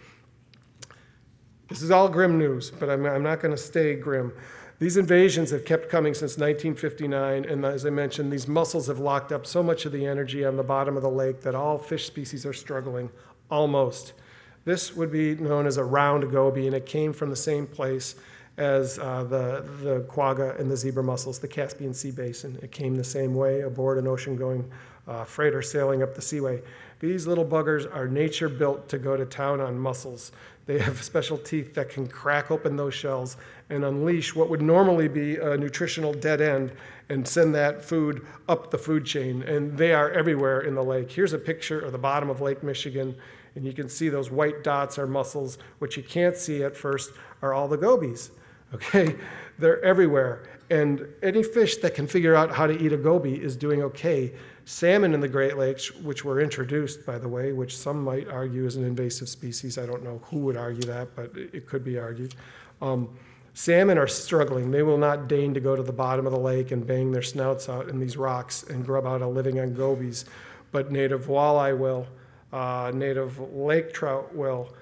This is all grim news, but I'm not going to stay grim. These invasions have kept coming since 1959, and as I mentioned, these mussels have locked up so much of the energy on the bottom of the lake that all fish species are struggling, almost. This would be known as a round goby, and it came from the same place as the quagga and the zebra mussels, the Caspian Sea Basin. It came the same way aboard an ocean-going freighter sailing up the seaway. These little buggers are nature-built to go to town on mussels. They have special teeth that can crack open those shells and unleash what would normally be a nutritional dead end and send that food up the food chain. And they are everywhere in the lake. Here's a picture of the bottom of Lake Michigan, and you can see those white dots are mussels. What you can't see at first are all the gobies. Okay, they're everywhere. And any fish that can figure out how to eat a goby is doing okay. Salmon in the Great Lakes, which were introduced, by the way, which some might argue is an invasive species. I don't know who would argue that, but it could be argued. Salmon are struggling. They will not deign to go to the bottom of the lake and bang their snouts out in these rocks and grub out a living on gobies. But native walleye will, native lake trout will.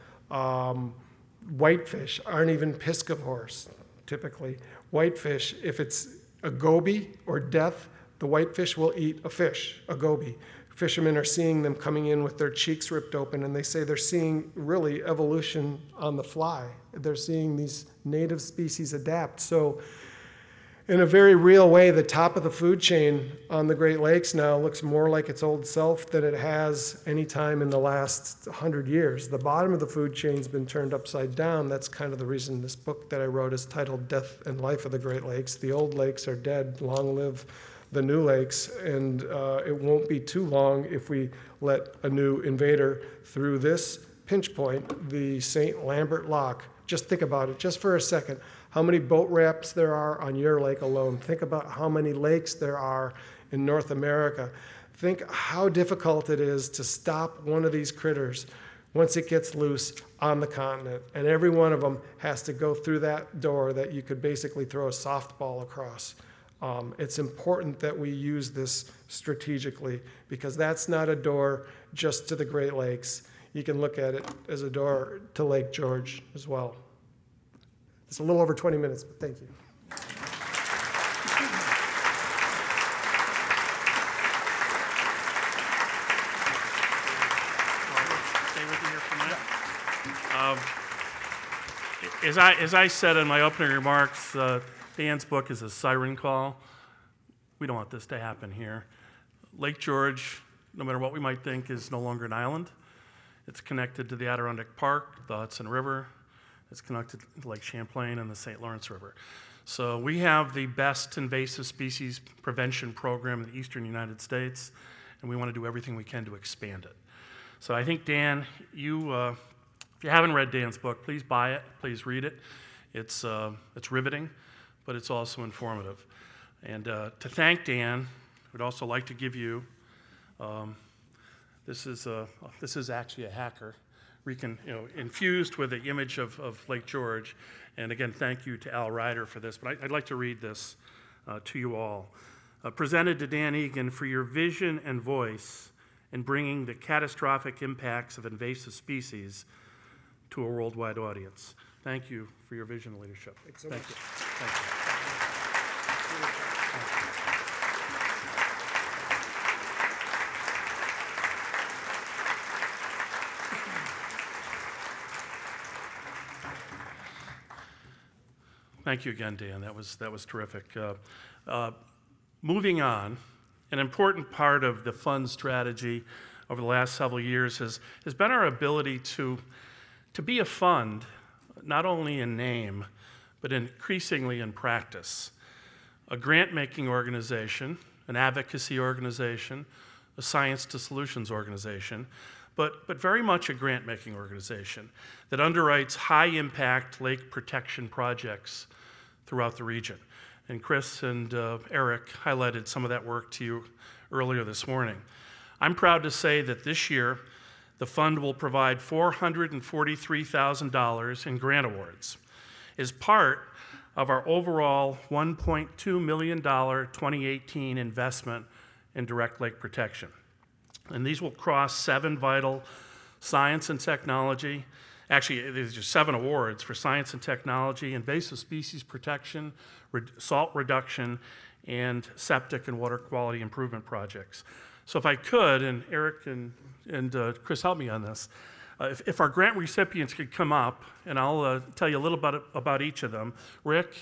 Whitefish aren't even piscivores, typically. Whitefish, if it's a goby or death, the whitefish will eat a fish, a goby. Fishermen are seeing them coming in with their cheeks ripped open, and they say they're seeing really evolution on the fly. They're seeing these native species adapt. So in a very real way, the top of the food chain on the Great Lakes now looks more like its old self than it has any time in the last 100 years. The bottom of the food chain's been turned upside down. That's kind of the reason this book that I wrote is titled Death and Life of the Great Lakes. The old lakes are dead. Long live the new lakes, and it won't be too long if we let a new invader through this pinch point, the St. Lambert Lock. Just think about it, just for a second. How many boat wraps there are on your lake alone. Think about how many lakes there are in North America. Think how difficult it is to stop one of these critters once it gets loose on the continent. And every one of them has to go through that door that you could basically throw a softball across. It's important that we use this strategically, because that's not a door just to the Great Lakes. You can look at it as a door to Lake George as well. It's a little over 20 minutes, but thank you. Stay with me here for a minute. as I said in my opening remarks, Dan's book is a siren call. We don't want this to happen here. Lake George, no matter what we might think, is no longer an island. It's connected to the Adirondack Park, the Hudson River. It's connected to Lake Champlain and the St. Lawrence River. So we have the best invasive species prevention program in the eastern United States, and we want to do everything we can to expand it. So I think, Dan, if you haven't read Dan's book, please buy it, please read it. It's riveting, but it's also informative. And to thank Dan, we'd also like to give you, this is actually a hacker, infused with the image of Lake George. And again, thank you to Al Ryder for this, but I'd like to read this to you all. Presented to Dan Egan for your vision and voice in bringing the catastrophic impacts of invasive species to a worldwide audience. Thank you for your vision and leadership. Thanks so much. Thank you. Thank you. Thank you again, Dan. That was terrific. Moving on, an important part of the fund strategy over the last several years has been our ability to be a fund, not only in name, but increasingly in practice. A grant-making organization, an advocacy organization, a science to solutions organization, but very much a grant-making organization that underwrites high-impact lake protection projects throughout the region. And Chris and Eric highlighted some of that work to you earlier this morning. I'm proud to say that this year, the fund will provide $443,000 in grant awards as part of our overall $1.2 million 2018 investment in direct lake protection. And these will cross 7 vital science and technology. Actually, there's just 7 awards for science and technology, invasive species protection, salt reduction, and septic and water quality improvement projects. So if I could, and Eric and Chris, help me on this. If our grant recipients could come up, and I'll tell you a little bit about each of them. Rick,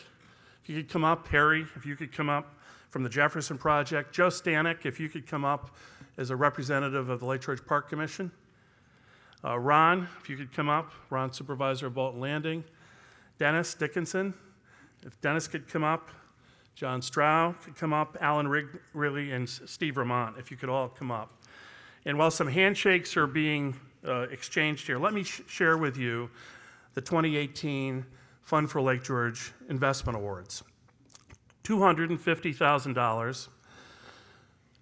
if you could come up. Harry, if you could come up from the Jefferson Project. Joe Stanek, if you could come up as a representative of the Lake George Park Commission. Ron, if you could come up. Ron, supervisor of Bolton Landing. Dennis Dickinson, if Dennis could come up. John Strow could come up. Alan Wrigley and Steve Vermont, if you could all come up. And while some handshakes are being exchanged here, let me share with you the 2018 Fund for Lake George Investment Awards. $250,000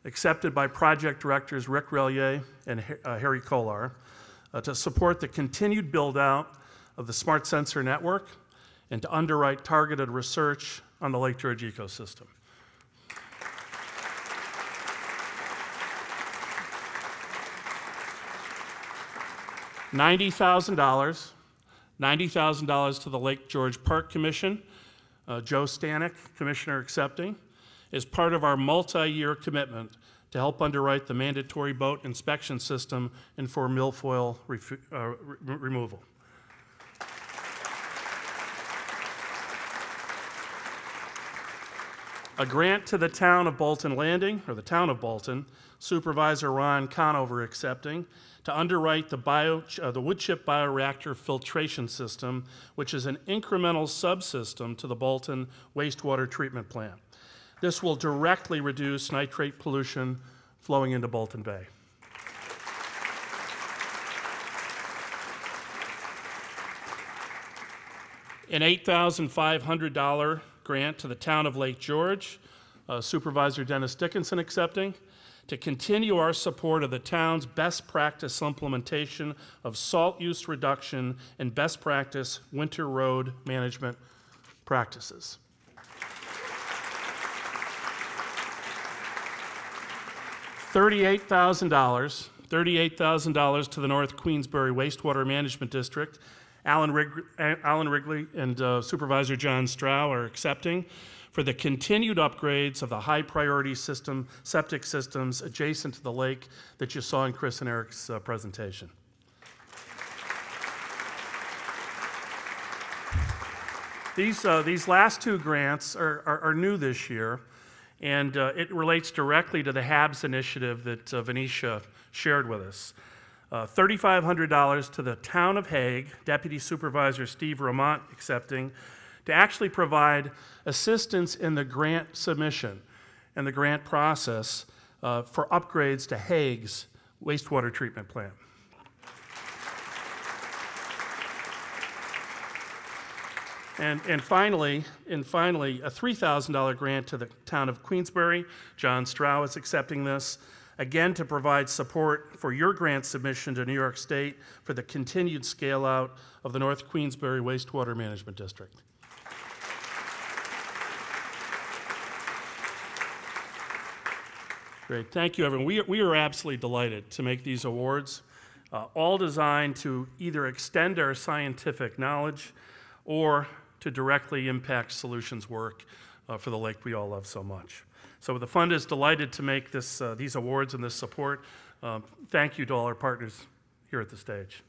accepted by project directors Rick Relier and Harry Kolar to support the continued build-out of the Smart Sensor Network and to underwrite targeted research on the Lake George ecosystem. $90,000 to the Lake George Park Commission, Joe Stanek, Commissioner accepting, is part of our multi-year commitment to help underwrite the mandatory boat inspection system and for milfoil removal. A grant to the town of Bolton Landing, or the town of Bolton, Supervisor Ron Conover accepting, to underwrite the wood chip bioreactor filtration system, which is an incremental subsystem to the Bolton wastewater treatment plant. This will directly reduce nitrate pollution flowing into Bolton Bay. An $8,500 grant to the town of Lake George, Supervisor Dennis Dickinson accepting, to continue our support of the town's best practice implementation of salt use reduction and best practice winter road management practices. $38,000 to the North Queensbury Wastewater Management District. Alan Wrigley and Supervisor John Strow are accepting for the continued upgrades of the high priority septic systems adjacent to the lake that you saw in Chris and Eric's presentation. These last two grants are new this year, and it relates directly to the HABS initiative that Venetia shared with us. $3,500 to the town of Hague, Deputy Supervisor Steve Ramont accepting, to actually provide assistance in the grant submission and the grant process for upgrades to Hague's wastewater treatment plant. And finally, a $3,000 grant to the town of Queensbury. John Strow is accepting this, again to provide support for your grant submission to New York State for the continued scale out of the North Queensbury Wastewater Management District. Great, thank you everyone. We are absolutely delighted to make these awards, all designed to either extend our scientific knowledge or to directly impact solutions work for the lake we all love so much. So the fund is delighted to make these awards and this support. Thank you to all our partners here at the stage.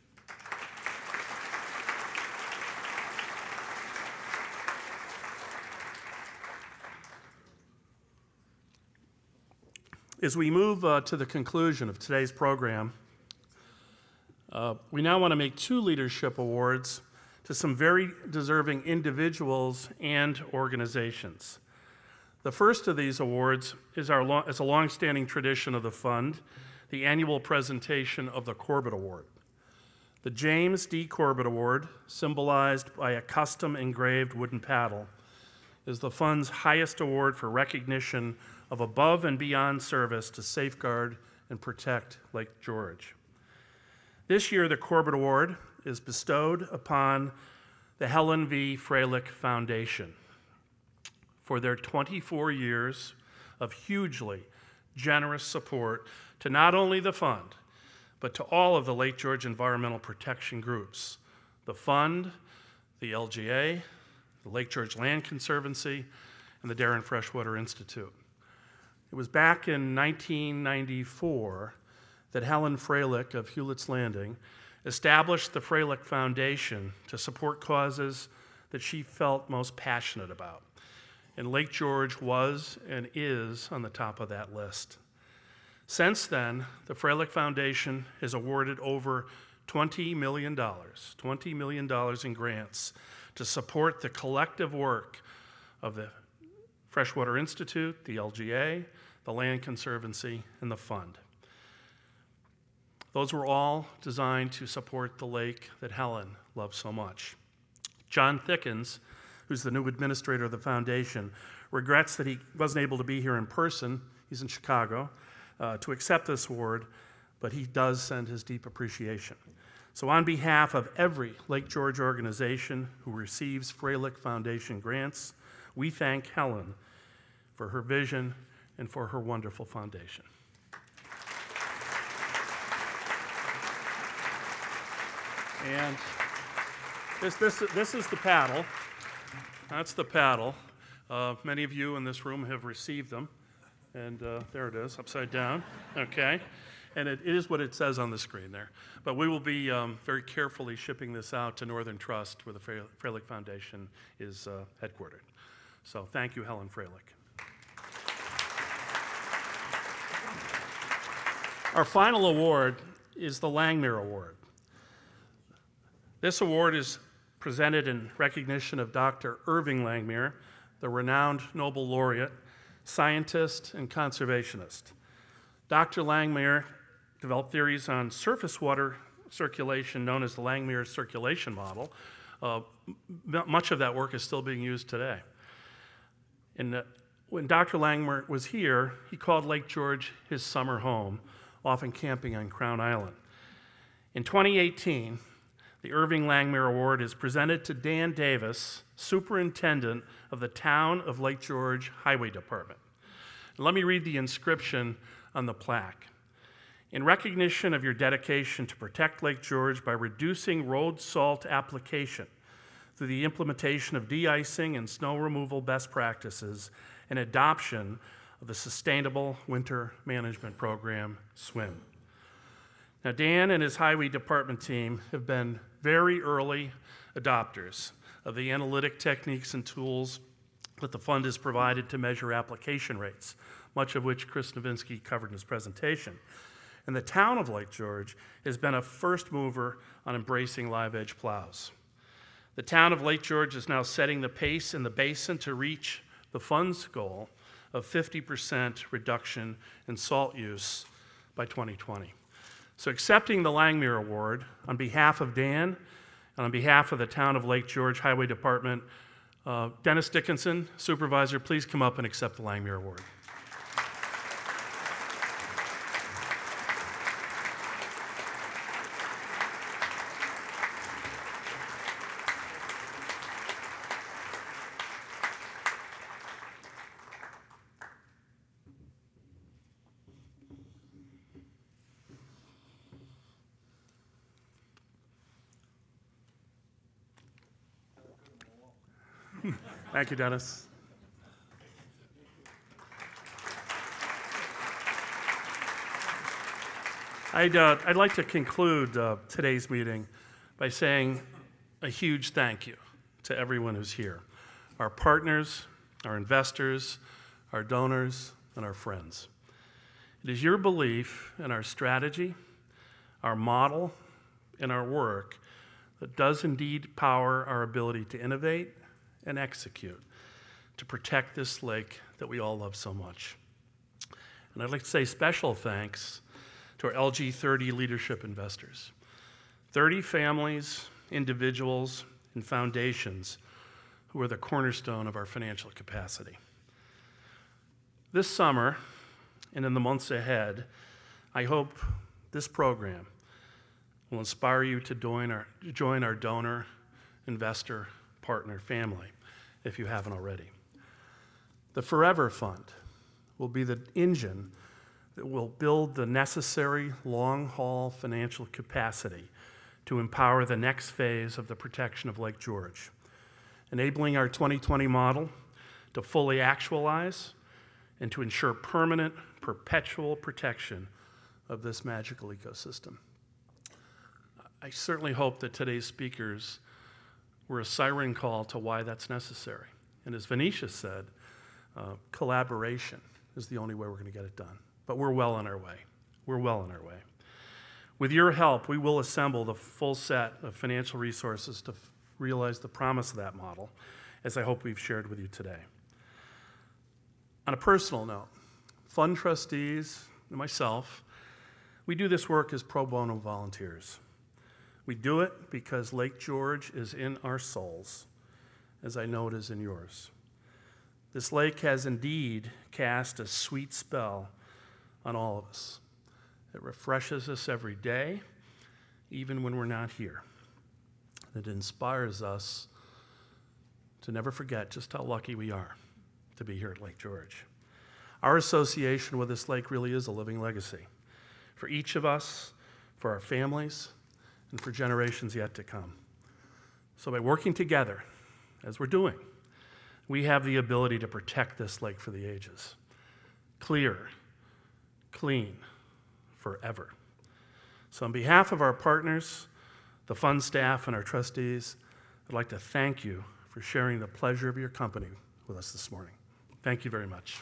As we move to the conclusion of today's program, we now want to make two leadership awards to some very deserving individuals and organizations. The first of these awards is a long-standing tradition of the fund, the annual presentation of the Corbett Award. The James D. Corbett Award, symbolized by a custom engraved wooden paddle, is the fund's highest award for recognition of above and beyond service to safeguard and protect Lake George. This year, the Corbett Award is bestowed upon the Helen V. Freilich Foundation for their 24 years of hugely generous support to not only the fund, but to all of the Lake George environmental protection groups, the fund, the LGA, the Lake George Land Conservancy, and the Darren Freshwater Institute. It was back in 1994 that Helen Freilich of Hewlett's Landing established the Freilich Foundation to support causes that she felt most passionate about. And Lake George was and is on the top of that list. Since then, the Freilich Foundation has awarded over $20 million in grants to support the collective work of the Freshwater Institute, the LGA, the Land Conservancy, and the fund. Those were all designed to support the lake that Helen loves so much. John Thickens, who's the new administrator of the foundation, regrets that he wasn't able to be here in person, he's in Chicago, to accept this award, but he does send his deep appreciation. So on behalf of every Lake George organization who receives Freilich Foundation grants, we thank Helen for her vision and for her wonderful foundation. And this is the paddle. That's the paddle. Many of you in this room have received them. And there it is, upside down. Okay. And it is what it says on the screen there. But we will be very carefully shipping this out to Northern Trust, where the Freilich Foundation is headquartered. So thank you, Helen Freilich. Our final award is the Langmuir Award. This award is presented in recognition of Dr. Irving Langmuir, the renowned Nobel laureate, scientist, and conservationist. Dr. Langmuir developed theories on surface water circulation known as the Langmuir circulation model. Much of that work is still being used today. And when Dr. Langmuir was here, he called Lake George his summer home, often camping on Crown Island. In 2018, the Irving Langmuir Award is presented to Dan Davis, Superintendent of the Town of Lake George Highway Department. And let me read the inscription on the plaque. In recognition of your dedication to protect Lake George by reducing road salt application through the implementation of de-icing and snow removal best practices and adoption of the Sustainable Winter Management Program, SWIM. Now, Dan and his Highway Department team have been very early adopters of the analytic techniques and tools that the fund has provided to measure application rates, much of which Chris Nowinski covered in his presentation. And the town of Lake George has been a first mover on embracing live edge plows. The town of Lake George is now setting the pace in the basin to reach the fund's goal of 50% reduction in salt use by 2020. So accepting the Langmuir Award on behalf of Dan and on behalf of the town of Lake George Highway Department, Dennis Dickinson, Supervisor, please come up and accept the Langmuir Award. Thank you, Dennis. I'd like to conclude today's meeting by saying a huge thank you to everyone who's here, our partners, our investors, our donors, and our friends. It is your belief in our strategy, our model, and our work that does indeed power our ability to innovate and execute to protect this lake that we all love so much. And I'd like to say special thanks to our LG30 leadership investors, 30 families, individuals, and foundations who are the cornerstone of our financial capacity. This summer and in the months ahead, I hope this program will inspire you to join our donor, investor, partner family, if you haven't already. The Forever Fund will be the engine that will build the necessary long-haul financial capacity to empower the next phase of the protection of Lake George, enabling our 2020 model to fully actualize and to ensure permanent, perpetual protection of this magical ecosystem. I certainly hope that today's speakers were a siren call to why that's necessary. And as Venetia said, collaboration is the only way we're going to get it done. But we're well on our way. We're well on our way. With your help, we will assemble the full set of financial resources to realize the promise of that model, as I hope we've shared with you today. On a personal note, fund trustees and myself, we do this work as pro bono volunteers. We do it because Lake George is in our souls, as I know it is in yours. This lake has indeed cast a sweet spell on all of us. It refreshes us every day, even when we're not here. It inspires us to never forget just how lucky we are to be here at Lake George. Our association with this lake really is a living legacy for each of us, for our families, and for generations yet to come. So by working together, as we're doing, we have the ability to protect this lake for the ages. Clear, clean, forever. So on behalf of our partners, the fund staff, and our trustees, I'd like to thank you for sharing the pleasure of your company with us this morning. Thank you very much.